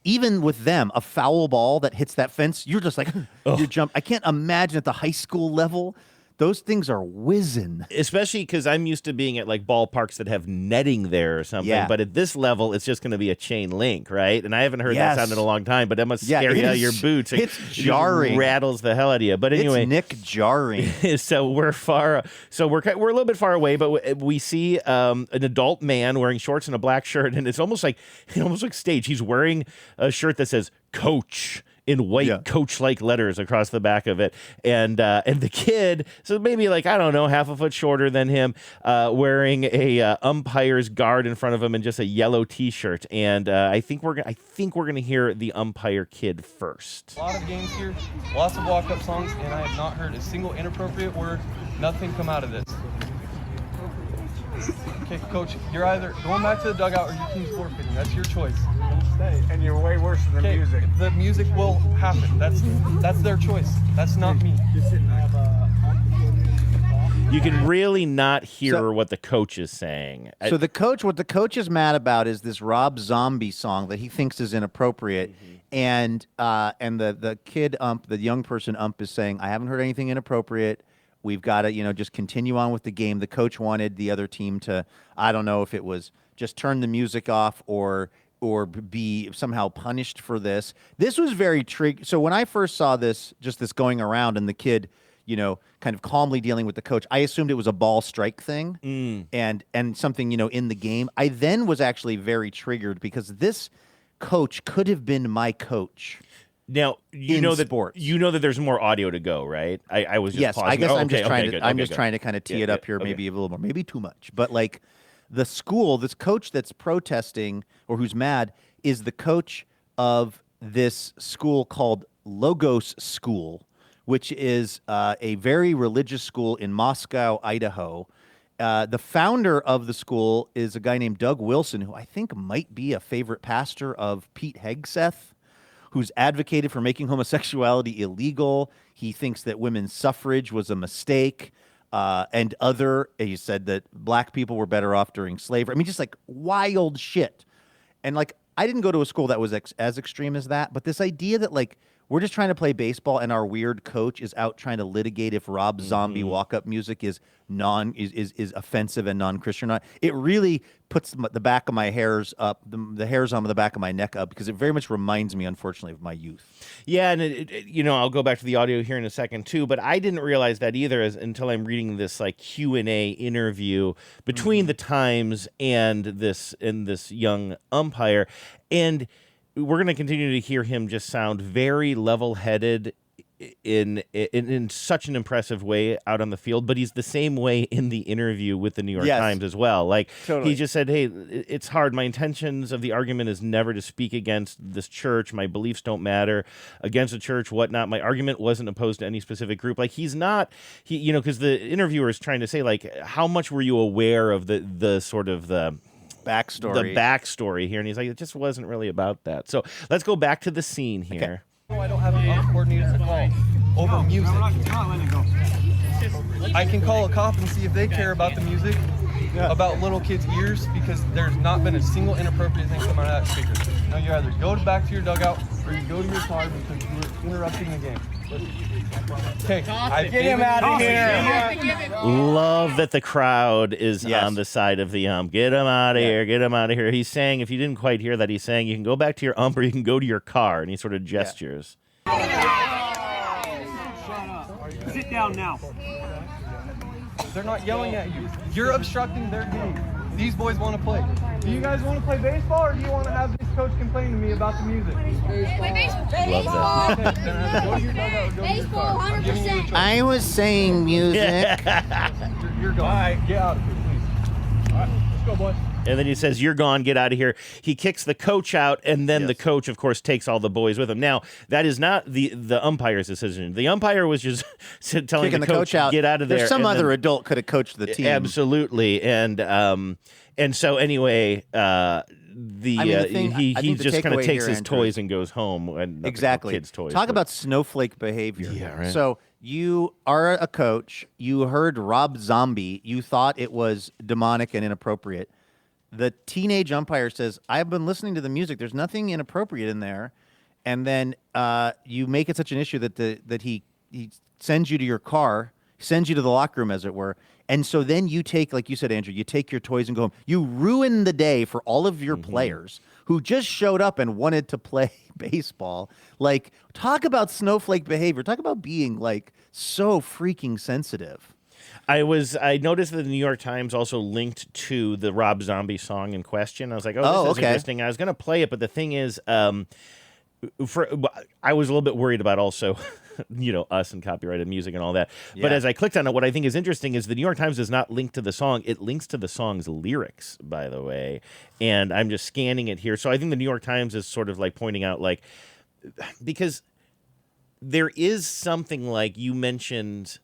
Even with them, a foul ball that hits that fence, you're just like, you jump. I can't imagine at the high school level. Those things are whizzing. Especially because I'm used to being at like ballparks that have netting there or something. Yeah. But at this level, it's just going to be a chain link, right? And I haven't heard that sound in a long time, but that must scare you out of your boots. It's it jarring. Rattles the hell out of you. But anyway. It's Nick jarring. So we're a little bit far away, but we see an adult man wearing shorts and a black shirt. And it's almost like stage. He's wearing a shirt that says "Coach" in white Coach-like letters across the back of it. And the kid, so maybe like, I don't know, half a foot shorter than him, wearing a umpire's guard in front of him and just a yellow T-shirt. And I think we're gonna hear the umpire kid first. A lot of games here, lots of walk-up songs, and I have not heard a single inappropriate word, nothing come out of this. Okay, Coach, you're either going back to the dugout or your team's forfeiting. That's your choice. Stay. And you're way worse than the music. The music will happen. That's their choice. That's not me. You can really not hear what the coach is saying. So what the coach is mad about is this Rob Zombie song that he thinks is inappropriate, and the kid ump, the young person ump, is saying, I haven't heard anything inappropriate. We've got to, just continue on with the game. The coach wanted the other team to, I don't know if it was just turn the music off or be somehow punished for this. This was very So when I first saw this going around and the kid, kind of calmly dealing with the coach, I assumed it was a ball strike thing and something, in the game. I then was actually very triggered because this coach could have been my coach. Now sports. You know that there's more audio to go, right? I was just pausing. I guess I'm just trying to kind of tee it up here, maybe a little more, maybe too much. But like the school, this coach that's protesting or who's mad is the coach of this school called Logos School, which is a very religious school in Moscow, Idaho. The founder of the school is a guy named Doug Wilson, who I think might be a favorite pastor of Pete Hegseth, who's advocated for making homosexuality illegal. He thinks that women's suffrage was a mistake, he said that black people were better off during slavery. I mean, just like wild shit. And like, I didn't go to a school that was as extreme as that, but this idea that like, we're just trying to play baseball and our weird coach is out trying to litigate if Rob Zombie walk-up music is offensive and non-Christian. It really puts the back of my hairs up, the hairs on the back of my neck up, because it very much reminds me, unfortunately, of my youth. Yeah, and I'll go back to the audio here in a second too, but I didn't realize that either until I'm reading this like Q&A interview between the Times and this young umpire, and we're going to continue to hear him just sound very level-headed in such an impressive way out on the field, but he's the same way in the interview with the New York Times as well. Like totally. He just said, hey, it's hard. My intentions of the argument is never to speak against this church. My beliefs don't matter against the church, whatnot. My argument wasn't opposed to any specific group. Like he's not, because the interviewer is trying to say like, how much were you aware of the sort of the backstory here, and he's like, it just wasn't really about that. So let's go back to the scene here. No, I don't have an uncoordinated call over music. I can call a cop and see if they care about the music, about little kids' ears, because there's not been a single inappropriate thing come out of that speaker. Now you either go back to your dugout or you go to your car because you're interrupting the game. Okay, get him out of here. Love that the crowd is on the side of the ump. Get him out of here. Get him out of here. He's saying, if you didn't quite hear that, he's saying you can go back to your ump or you can go to your car, and he sort of gestures. Sit down now. They're not yelling at you. You're obstructing their game. These boys want to play. Do you guys want to play baseball, or do you want to have this coach complain to me about the music? Love that. Baseball, 100%. I was saying music. You're gone. Get out of here, please. All right, let's go, boys. And then he says, you're gone, get out of here. He kicks the coach out, and then the coach, of course, takes all the boys with him. Now, that is not the umpire's decision. The umpire was just telling the coach out, get out of there. There's some other adult could have coached the team. Absolutely. And so anyway, he just kind of takes his toys and goes home. And exactly. Kids' toys. Talk about snowflake behavior. Yeah, right. So you are a coach. You heard Rob Zombie. You thought it was demonic and inappropriate. The teenage umpire says, I've been listening to the music. There's nothing inappropriate in there. And then you make it such an issue that he sends you to your car, sends you to the locker room, as it were. And so then you take, like you said, Andrew, you take your toys and go home. You ruin the day for all of your players who just showed up and wanted to play baseball. Like, talk about snowflake behavior. Talk about being, like, so freaking sensitive. I noticed that the New York Times also linked to the Rob Zombie song in question. I was like, this is interesting. I was going to play it, but the thing is, I was a little bit worried about also, us and copyrighted music and all that. Yeah. But as I clicked on it, what I think is interesting is the New York Times does not link to the song. It links to the song's lyrics, by the way. And I'm just scanning it here. So I think the New York Times is sort of like pointing out, like, because there is something like you mentioned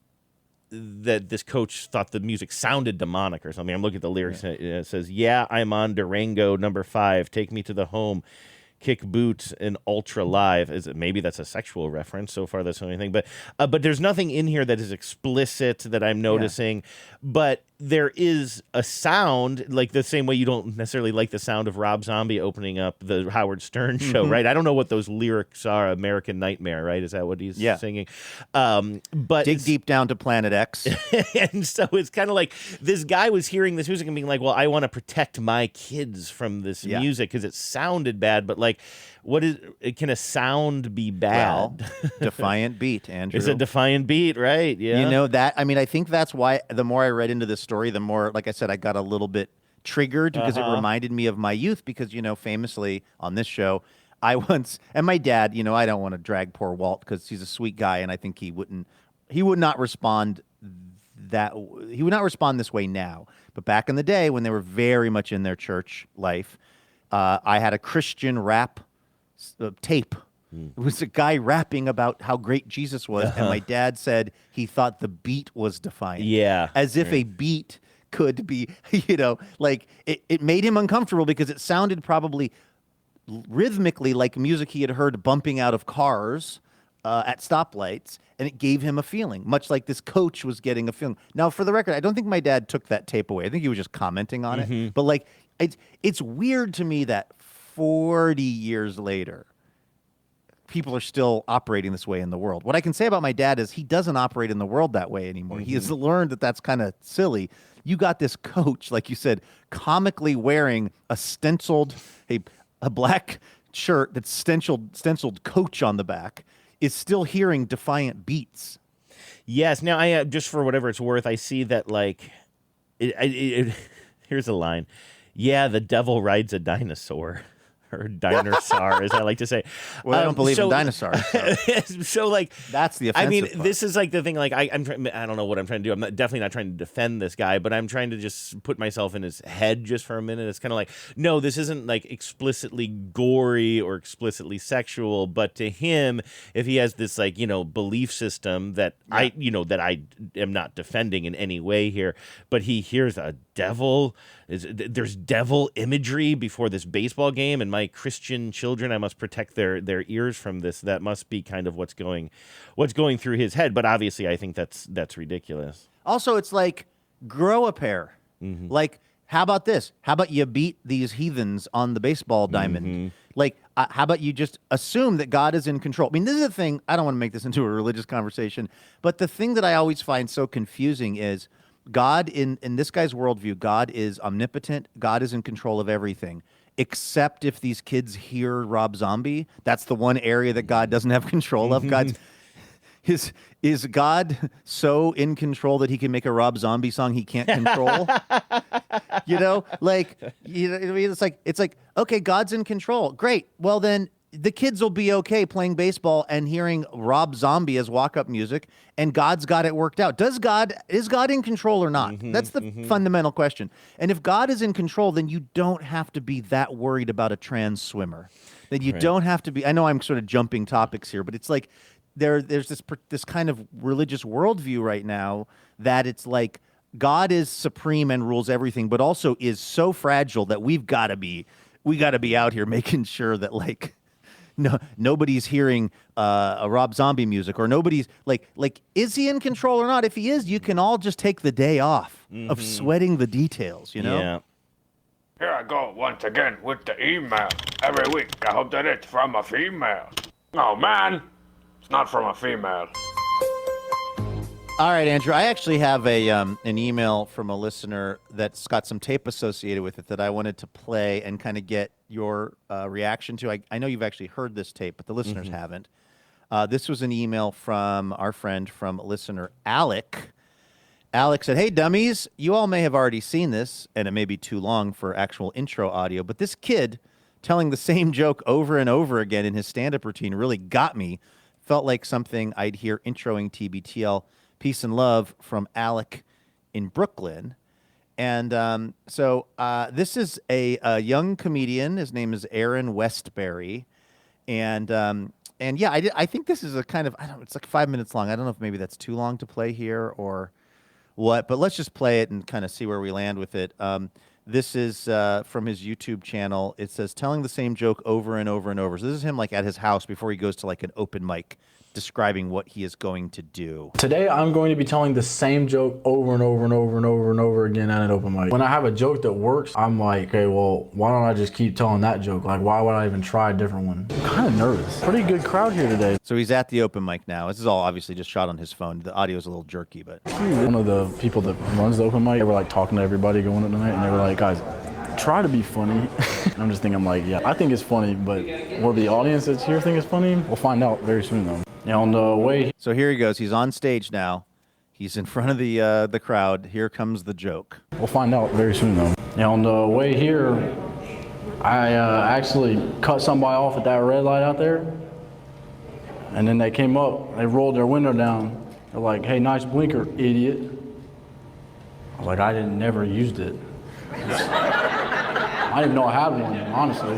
that this coach thought the music sounded demonic or something. I'm looking at the lyrics and it says, I'm on Durango number 5. Take me to the home. Kick boots and ultra live. Maybe that's a sexual reference. So far, that's the only thing. But there's nothing in here that is explicit that I'm noticing. Yeah. But there is a sound, like the same way you don't necessarily like the sound of Rob Zombie opening up the Howard Stern show, right? I don't know what those lyrics are. American Nightmare, right? Is that what he's singing? But dig deep down to Planet X. And so it's kind of like this guy was hearing this music and being like, well, I want to protect my kids from this music because it sounded bad. But like, can a sound be bad? Well, defiant beat, Andrew. It's a defiant beat, right? Yeah. You know that? I mean, I think that's why the more I read into this story, the more, like I said, I got a little bit triggered because it reminded me of my youth because, famously on this show, I once, and my dad, I don't want to drag poor Walt because he's a sweet guy and I think he would not respond this way now. But back in the day when they were very much in their church life, I had a Christian rap tape. It was a guy rapping about how great Jesus was, and my dad said he thought the beat was defiant. Yeah. As if a beat could be, like it made him uncomfortable because it sounded probably rhythmically like music he had heard bumping out of cars at stoplights, and it gave him a feeling, much like this coach was getting a feeling. Now, for the record, I don't think my dad took that tape away. I think he was just commenting on it. But like, it's weird to me that 40 years later, people are still operating this way in the world. What I can say about my dad is he doesn't operate in the world that way anymore. He has learned that that's kind of silly. You got this coach, like you said, comically wearing a stenciled, a black shirt that's stenciled coach on the back, is still hearing defiant beats. Yes. Now, I just for whatever it's worth, I see that like, here's a line. Yeah, the devil rides a dinosaur. Or dinosaur, as I like to say. Well, I don't believe in dinosaurs. So like that's the offensive part. This is like the thing. Like I don't know what I'm trying to do. I'm definitely not trying to defend this guy, but I'm trying to just put myself in his head just for a minute. It's kind of like, no, this isn't like explicitly gory or explicitly sexual, but to him, if he has this like belief system that I am not defending in any way here, but he hears a devil. There's devil imagery before this baseball game, and my Christian children, I must protect their ears from this. That must be kind of what's going through his head. But obviously, I think that's ridiculous. Also, it's like grow a pair. Like, how about this? How about you beat these heathens on the baseball diamond? Like, how about you just assume that God is in control? I mean, this is the thing. I don't want to make this into a religious conversation, but the thing that I always find so confusing is God, in this guy's worldview, God is omnipotent. God is in control of everything, except if these kids hear Rob Zombie. That's the one area that God doesn't have control of. Is God so in control that he can make a Rob Zombie song he can't control? It's like, okay, God's in control. Great. Well, then the kids will be okay playing baseball and hearing Rob Zombie as walk-up music, and God's got it worked out. Is God in control or not? That's the fundamental question. And if God is in control, then you don't have to be that worried about a trans swimmer. Then you don't have to be. I know I'm sort of jumping topics here, but it's like there's this kind of religious worldview right now that it's like God is supreme and rules everything, but also is so fragile that we got to be out here making sure that like. No, nobody's hearing a Rob Zombie music, or nobody's like, is he in control or not? If he is, you can all just take the day off of sweating the details, Yeah. Here I go once again with the email. Every week, I hope that it's from a female. Oh man, it's not from a female. All right, Andrew, I actually have an email from a listener that's got some tape associated with it that I wanted to play and kind of get your reaction to. I know you've actually heard this tape, but the listeners haven't. This was an email from our friend, from listener Alec. Alec said, hey, dummies, you all may have already seen this, and it may be too long for actual intro audio, but this kid telling the same joke over and over again in his stand-up routine really got me. Felt like something I'd hear introing TBTL. Peace and love from Alec in Brooklyn. And so this is a young comedian. His name is Aaron Westbury. And yeah, I think this is a kind of, it's like 5 minutes long. I don't know if maybe that's too long to play here or what, but let's just play it and kind of see where we land with it. This is from his YouTube channel. It says, telling the same joke over and over and over. So this is him like at his house before he goes to like an open mic describing what he is going to do. Today, I'm going to be telling the same joke over and over and over and over and over again at an open mic. When I have a joke that works, I'm like, okay, well, why don't I just keep telling that joke? Like, why would I even try a different one? I'm kind of nervous. Pretty good crowd here today. So he's at the open mic now. This is all obviously just shot on his phone. The audio is a little jerky, but. One of the people that runs the open mic, they were like talking to everybody going up tonight, and they were like, guys, try to be funny. I'm just thinking, I'm like, yeah, I think it's funny, but will the audience that's here think it's funny? We'll find out very soon, though. Yeah, on the way. So here he goes. He's on stage now. He's in front of the crowd. Here comes the joke. We'll find out very soon, though. Yeah, on the way here, I actually cut somebody off at that red light out there, and then they came up. They rolled their window down. They're like, "Hey, nice blinker, idiot." I was like, I never used it. I didn't even know I had one, honestly.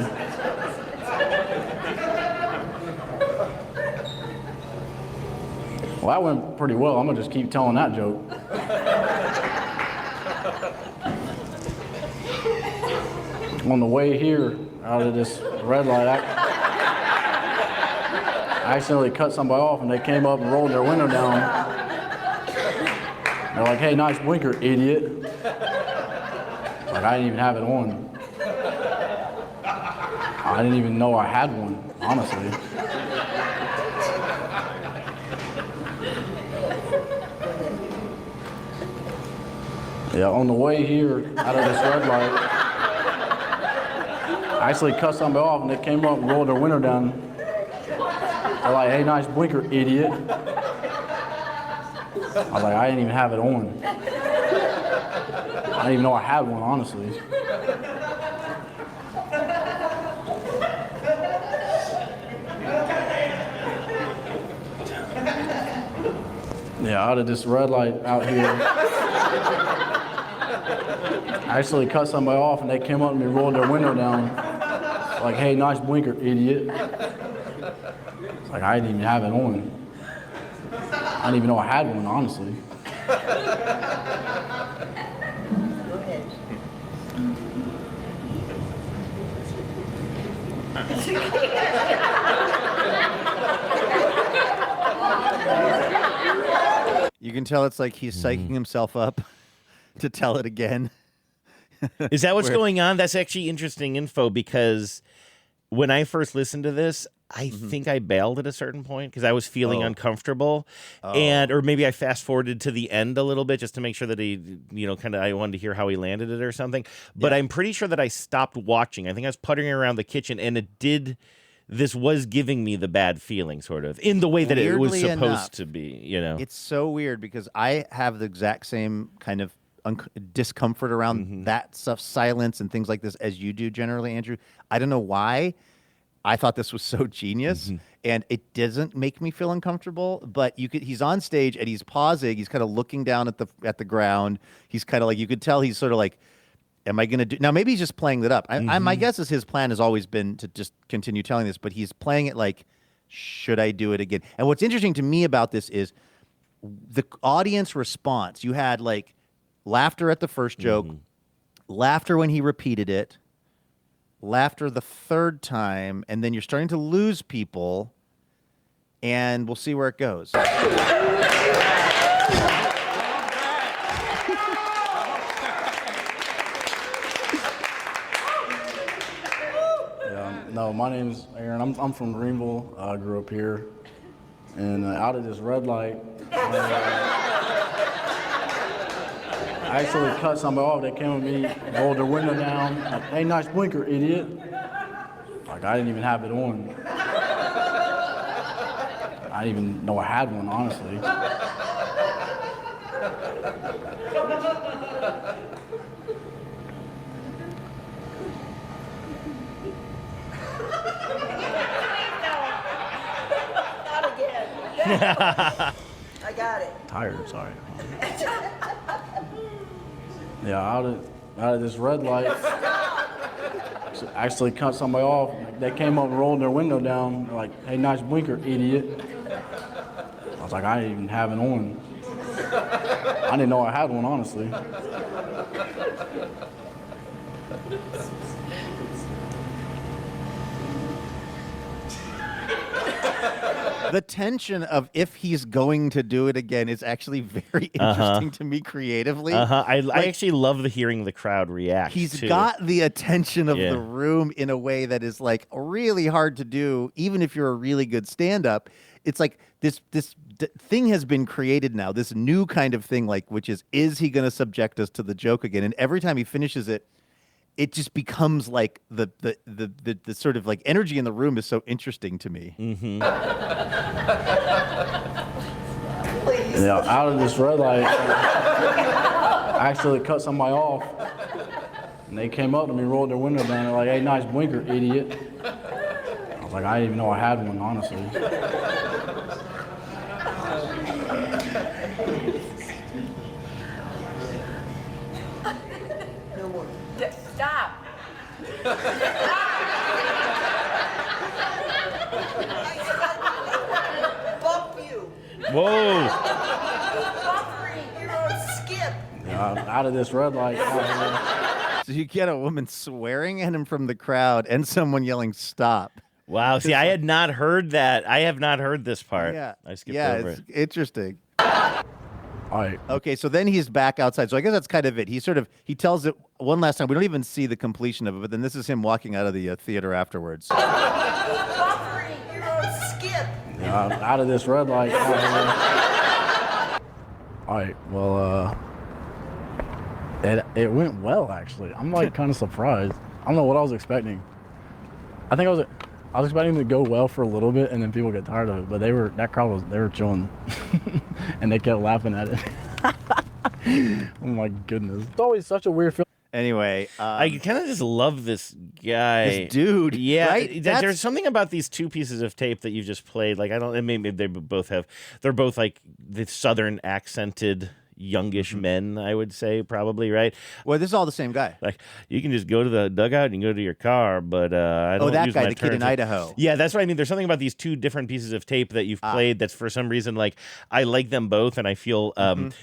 Well, that went pretty well. I'm gonna just keep telling that joke. On the way here, out of this red light, I accidentally cut somebody off, and they came up and rolled their window down. They're like, "Hey, nice blinker, idiot." Like, I didn't even have it on. I didn't even know I had one, honestly. Yeah, on the way here, out of this red light, I actually cut somebody off, and they came up and rolled their window down. They're like, "Hey, nice blinker, idiot." I was like, I didn't even have it on. I didn't even know I had one, honestly. Yeah, out of this red light out here, I actually cut somebody off, and they came up and they rolled their window down. Like, "Hey, nice blinker, idiot." It's like, I didn't even have it on. I didn't even know I had one, honestly. You can tell it's like he's psyching himself up to tell it again. Is that what's going on? That's actually interesting info, because when I first listened to this, I think I bailed at a certain point because I was feeling uncomfortable, or maybe I fast forwarded to the end a little bit just to make sure that he, I wanted to hear how he landed it or something. But I'm pretty sure that I stopped watching. I think I was puttering around the kitchen, and this was giving me the bad feeling, sort of, in the way that it was supposed to be. It's so weird because I have the exact same kind of discomfort around that stuff, silence and things like this, as you do generally, Andrew. I don't know why. I thought this was so genius, and it doesn't make me feel uncomfortable. But he's on stage and he's pausing. He's kind of looking down at the ground. He's kind of like, you could tell he's sort of like, am I going to do now? Maybe he's just playing that up. My guess is his plan has always been to just continue telling this, but he's playing it like, should I do it again? And what's interesting to me about this is the audience response. You had like laughter at the first joke, laughter when he repeated it, laughter the third time, and then you're starting to lose people, and we'll see where it goes. No, my name's Aaron. I'm from Greenville. I grew up here. And out of this red light, I actually cut somebody off. They came with me, rolled their window down. Like, "Hey, nice blinker, idiot." Like, I didn't even have it on. I didn't even know I had one, honestly. I got it. Tired, sorry. Yeah, out of this red light, actually cut somebody off. They came up and rolled their window down, like, "Hey, nice blinker, idiot." I was like, I didn't even have it on. I didn't know I had one, honestly. The tension of if he's going to do it again is actually very interesting to me creatively. I actually love hearing the crowd react. He's too. got the attention of the room in a way that is like really hard to do, even if you're a really good stand-up. It's like this thing has been created now, this new kind of thing, like, which is he going to subject us to the joke again? And every time he finishes it, it just becomes like the sort of like energy in the room is so interesting to me. Mm-hmm. Yeah, out of this red light, I actually cut somebody off. And they came up to me, rolled their window down. They're like, "Hey, nice blinker, idiot." I was like, I didn't even know I had one, honestly. No more. Stop. Bump you. Whoa. Buffering. You're on skip. Yeah, out of this red light. So you get a woman swearing at him from the crowd and someone yelling "stop." Wow. See, I had not heard that. I have not heard this part. Yeah, I skipped over it's it. interesting. All right. Okay, so then he's back outside. So I guess that's kind of it. He tells it one last time. We don't even see the completion of it, but then this is him walking out of the theater afterwards. Buffering. You're on skip. Yeah, out of this red light. All right. Well, it went well, actually. I'm like kind of surprised. I don't know what I was expecting. I think I was expecting it to go well for a little bit and then people get tired of it, but they were chilling and they kept laughing at it. Oh my goodness. It's always such a weird feeling. Anyway, I kind of just love this guy, this dude. Yeah, right? there's something about these two pieces of tape that you've just played. Like maybe they're both like the southern accented youngish men, I would say, probably, right? Well, this is all the same guy. Like, you can just go to the dugout and go to your car, but I don't that use guy, my the kid in turns. Idaho. Yeah, that's what I mean. There's something about these two different pieces of tape that you've played that's for some reason, like, I like them both, and I feel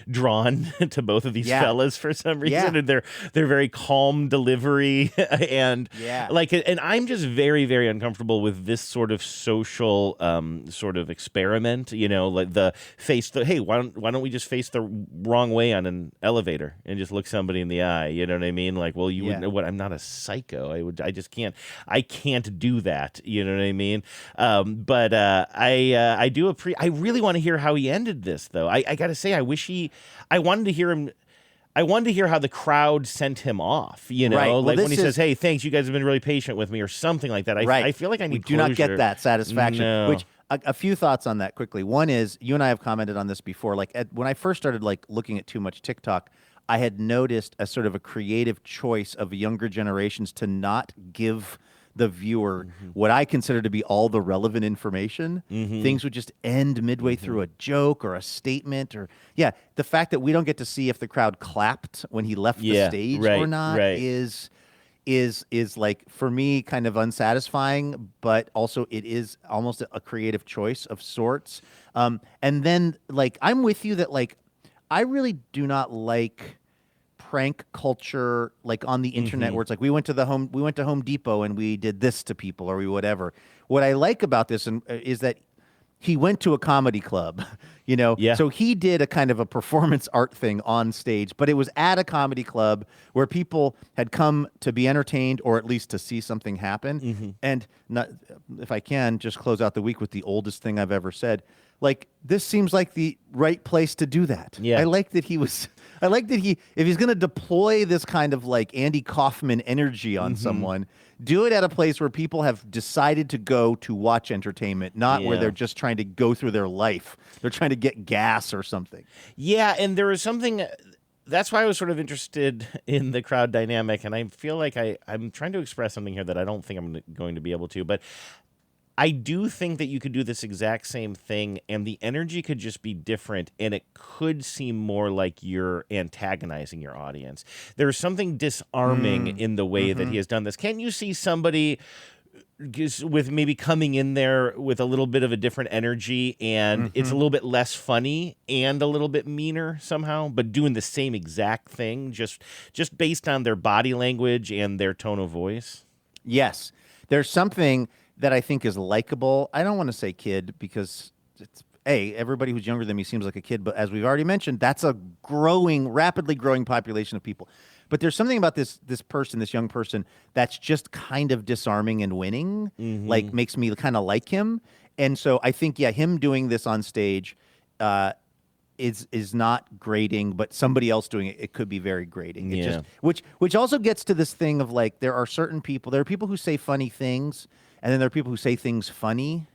drawn to both of these fellas for some reason. And they're very calm delivery, and like, and I'm just very, very uncomfortable with this sort of social sort of experiment, you know, like hey, why don't we just face the wrong way on an elevator and just look somebody in the eye, you know what I mean? Like, well, you wouldn't know what, I'm not a psycho. I can't do that, you know what I mean? But I really want to hear how he ended this, though. I gotta say, I wanted to hear how the crowd sent him off, you know, Well, like when he says, "Hey, thanks, you guys have been really patient with me," or something like that. I feel like I need We do not get closure. that satisfaction. No. Which a few thoughts on that quickly. One is, you and I have commented on this before. Like when I first started like looking at too much TikTok, I had noticed a sort of a creative choice of younger generations to not give the viewer what I consider to be all the relevant information. Things would just end midway through a joke or a statement, or the fact that we don't get to see if the crowd clapped when he left the stage or not is like, for me, kind of unsatisfying, but also it is almost a creative choice of sorts. And then, like, I'm with you that, like, I really do not like prank culture, like on the internet, where it's like we went to Home Depot and we did this to people, or we whatever. What I like about this is that he went to a comedy club, you know? So he did a kind of a performance art thing on stage, but it was at a comedy club where people had come to be entertained, or at least to see something happen. And if I can, just close out the week with the oldest thing I've ever said. Like, this seems like the right place to do that. I like that if he's going to deploy this kind of like Andy Kaufman energy on someone, do it at a place where people have decided to go to watch entertainment, not where they're just trying to go through their life. They're trying to get gas or something. Yeah, and there was something. That's why I was sort of interested in the crowd dynamic, and I feel like I'm trying to express something here that I don't think I'm going to be able to, but I do think that you could do this exact same thing, and the energy could just be different, and it could seem more like you're antagonizing your audience. There's something disarming in the way that he has done this. Can't you see somebody with maybe coming in there with a little bit of a different energy, and it's a little bit less funny and a little bit meaner somehow, but doing the same exact thing, just based on their body language and their tone of voice? Yes. There's something that I think is likable. I don't want to say kid because it's everybody who's younger than me seems like a kid, but as we've already mentioned, that's a rapidly growing population of people. But there's something about this young person, that's just kind of disarming and winning, like makes me kind of like him. And so I think, him doing this on stage is not grating, but somebody else doing it could be very grating. It just, which also gets to this thing of like, there are people who say funny things, and then there are people who say things funny.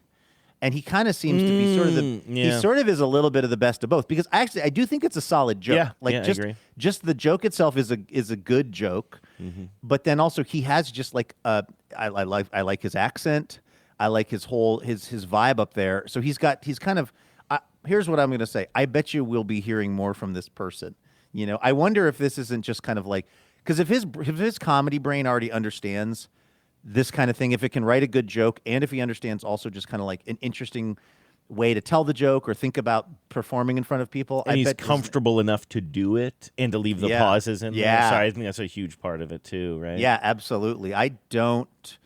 And he kind of seems to be sort of he sort of is a little bit of the best of both, because actually I do think it's a solid joke. I agree. Just the joke itself is a good joke, but then also he has just like I like his accent, I like his whole his vibe up there. So he's kind of here's what I'm going to say. I bet you we'll be hearing more from this person. I wonder if this isn't just kind of like, because if his comedy brain already understands this kind of thing, if it can write a good joke, and if he understands also just kind of like an interesting way to tell the joke or think about performing in front of people, and he's comfortable enough to do it and to leave the pauses in there. So I think that's a huge part of it too, right? Yeah, absolutely. I don't,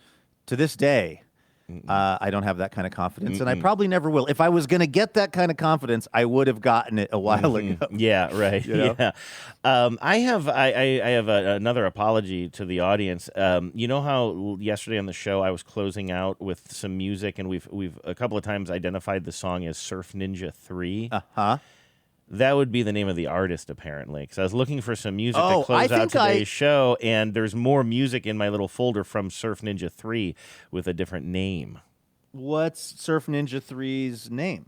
to this day, I don't have that kind of confidence, and I probably never will. If I was going to get that kind of confidence, I would have gotten it a while ago. Yeah, right. Yeah. I have another apology to the audience. You know how yesterday on the show I was closing out with some music, and we've a couple of times identified the song as Surf Ninja 3. That would be the name of the artist, apparently, because I was looking for some music to close out today's show, and there's more music in my little folder from Surf Ninja 3 with a different name. What's Surf Ninja 3's name?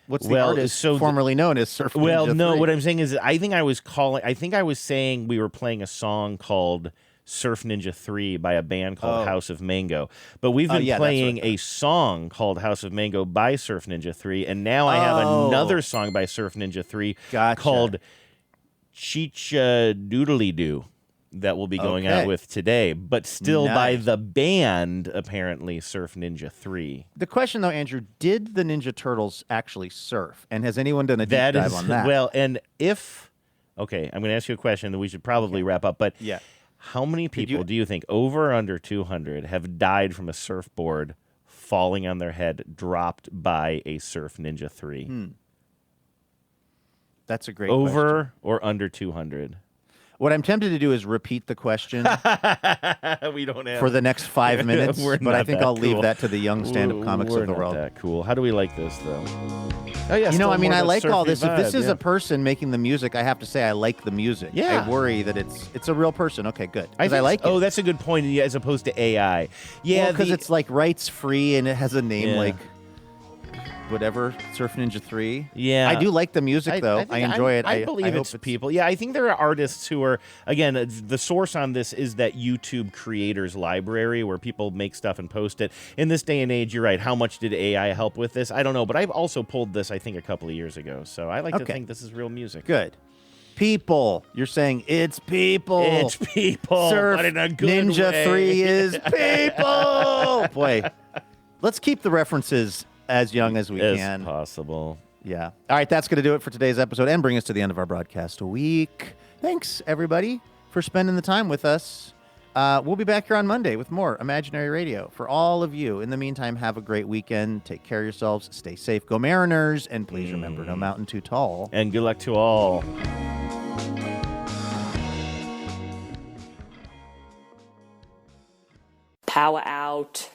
What's the artist formerly known as Surf Ninja 3? Well, no, what I'm saying is I think I was saying we were playing a song called Surf Ninja 3 by a band called House of Mango. But we've been playing a song called House of Mango by Surf Ninja 3, and now I have another song by Surf Ninja 3 called Chicha Doodly Doo that we'll be going out with today, but still by the band, apparently, Surf Ninja 3. The question, though, Andrew, did the Ninja Turtles actually surf? And has anyone done a deep dive on that? Well, and if... Okay, I'm going to ask you a question that we should probably wrap up, but... How many people do you think, over or under 200, have died from a surfboard falling on their head, dropped by a Surf Ninja 3? That's a great question. Over or under 200? What I'm tempted to do is repeat the question we don't have for the next 5 minutes, but I think I'll leave that to the young stand-up comics of the world. That cool. How do we like this, though? Oh, yeah, I like all this. If this is a person making the music, I have to say I like the music. Yeah. I worry that it's a real person. Okay, good. Because I like it. Oh, that's a good point, as opposed to AI. Yeah, because it's like rights free and it has a name like whatever, Surf Ninja 3. Yeah. I do like the music, though. I enjoy it. I believe it's people. Yeah, I think there are artists who are, again, the source on this is that YouTube creators library where people make stuff and post it. In this day and age, you're right. How much did AI help with this? I don't know, but I've also pulled this, I think, a couple of years ago. So I like to think this is real music. Good. People. You're saying it's people. It's people. Surf but in a good Ninja way. 3 is people. Boy, let's keep the references as young as we can. As possible. Yeah. All right, that's going to do it for today's episode and bring us to the end of our broadcast week. Thanks, everybody, for spending the time with us. We'll be back here on Monday with more Imaginary Radio for all of you. In the meantime, have a great weekend. Take care of yourselves. Stay safe. Go Mariners. And please remember, no mountain too tall. And good luck to all. Power out.